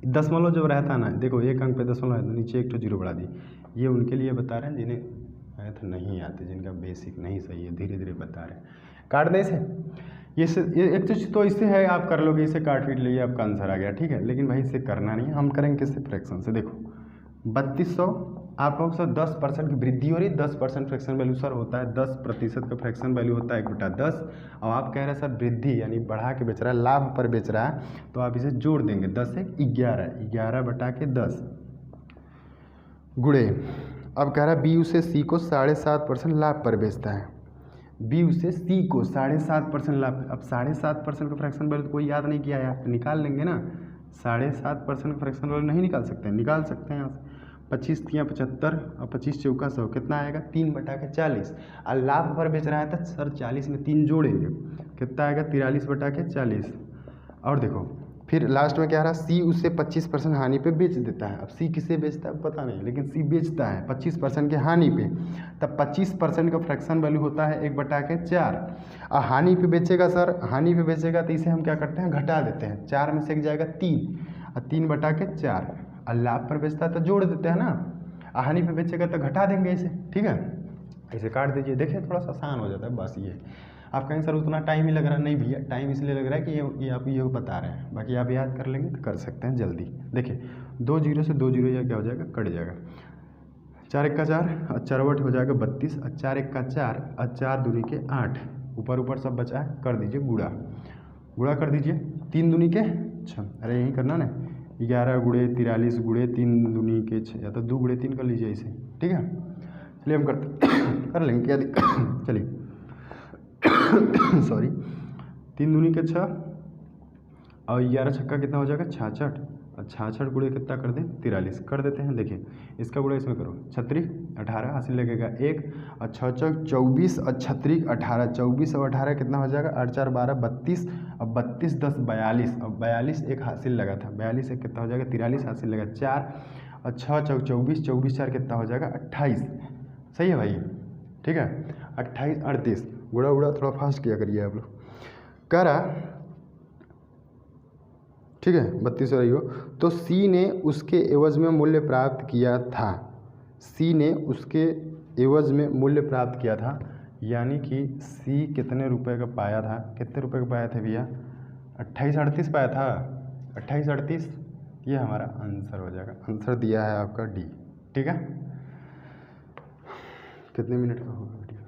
दशमलव जब रहता है ना, देखो एक अंक पे दशमलव है तो नीचे एक तो जीरो बढ़ा दी। ये उनके लिए बता रहे हैं जिन्हें मैथ नहीं आते, जिनका बेसिक नहीं सही है, धीरे धीरे बता रहे हैं। काट दे इसे, ये एक चीज़ तो इससे है, आप कर लोगे, इसे काट पीट लिए आपका आंसर आ गया, ठीक है। लेकिन भाई इसे करना नहीं, हम करेंगे किससे? फ्रैक्शन से। देखो 3200, आप लोग सर 10% की वृद्धि हो रही, 10% फ्रैक्शन वैल्यू सर होता है 10% का फ्रैक्शन वैल्यू होता है 1/10। और आप कह रहे हैं सर वृद्धि यानी बढ़ा के बेच रहा है, लाभ पर बेच रहा है, तो आप इसे जोड़ देंगे 10 से 11, 11 बटा के 10 गुणे। अब कह रहा है बी उसे सी को 7.5% लाभ पर बेचता है। बी उसे सी को 7.5% लाभ, अब 7.5% का फ्रैक्शन वैल्यू कोई याद नहीं किया यार, निकाल लेंगे ना। 7.5% का फ्रैक्शन वैल्यू नहीं निकाल सकते? निकाल सकते हैं यहाँ से। 25 तियाँ 75 और 25 चौका 100, कितना आएगा? 3 बटा के 40। और लाभ पर बेच रहा है तो सर 40 में 3 जोड़ेंगे, कितना आएगा? 43 बटा के 40। और देखो फिर लास्ट में क्या रहा? सी उसे 25% हानि पे बेच देता है। अब सी किसे बेचता है पता नहीं, लेकिन सी बेचता है 25% के हानि पे, तब 25% का फ्रैक्शन वैल्यू होता है 1/4। और हानि पे बेचेगा सर, हानि पे बेचेगा तो इसे हम क्या करते हैं? घटा देते हैं। 4 में से एक जाएगा 3 और 3 बटा के 4। और लाभ पर बेचता है तो जोड़ देते हैं ना, और हानि पे बेचेगा तो घटा देंगे इसे, ठीक है। इसे काट दीजिए, देखिए थोड़ा सा आसान हो जाता है बस। ये आप कहें सर उतना टाइम ही लग रहा है, नहीं भैया टाइम इसलिए लग रहा है कि ये आप ये बता रहे हैं, बाकी आप याद कर लेंगे तो कर सकते हैं जल्दी। देखिए 2 जीरो से 2 जीरो क्या हो जाएगा? कट जाएगा। 4 1 का 4 और 4 हो जाएगा 32 और 4 1 का 4 और 4 दूनी के 8, ऊपर ऊपर सब बचा है, कर दीजिए गुड़ा, गुड़ा कर दीजिए। 3 दूनी के 6, अरे यही करना ना, 11 गुणे 43 गुणे 3 दूनी के 6, या तो 2 गुणे 3 कर लीजिए इसे, ठीक है। चलिए हम करते कर लेंगे, क्या दिक्कत। चलिए सॉरी, 3 दूनी के 6 और 11 छक्का कितना हो जाएगा? 66, और 66 गुणे कितना कर दें? 43 कर देते हैं। देखिए इसका गुणा इसमें करो, 36 18 हासिल लगेगा 1 और 6 चौक 24 और 36 18, 24 और 18 कितना हो जाएगा? 8 4 12 32 और 32 10 42, और 42 एक हासिल लगा था, 42 एक कितना हो जाएगा? 43 हासिल लगा 4 और 6 चौक 24, 24 4 कितना हो जाएगा? 28। सही है भाई, ठीक है। 28 38 गुणा उड़ा थोड़ा फास्ट किया करिए आप लोग। कह रहा, ठीक है 32 रही हो, तो सी ने उसके एवज में मूल्य प्राप्त किया था। सी ने उसके एवज में मूल्य प्राप्त किया था, यानी कि सी कितने रुपए का पाया था, कितने रुपए का पाया था भैया, 2838 पाया था, 2838। ये हमारा आंसर हो जाएगा। आंसर दिया है आपका डी। ठीक है, कितने मिनट का होगा वीडियो?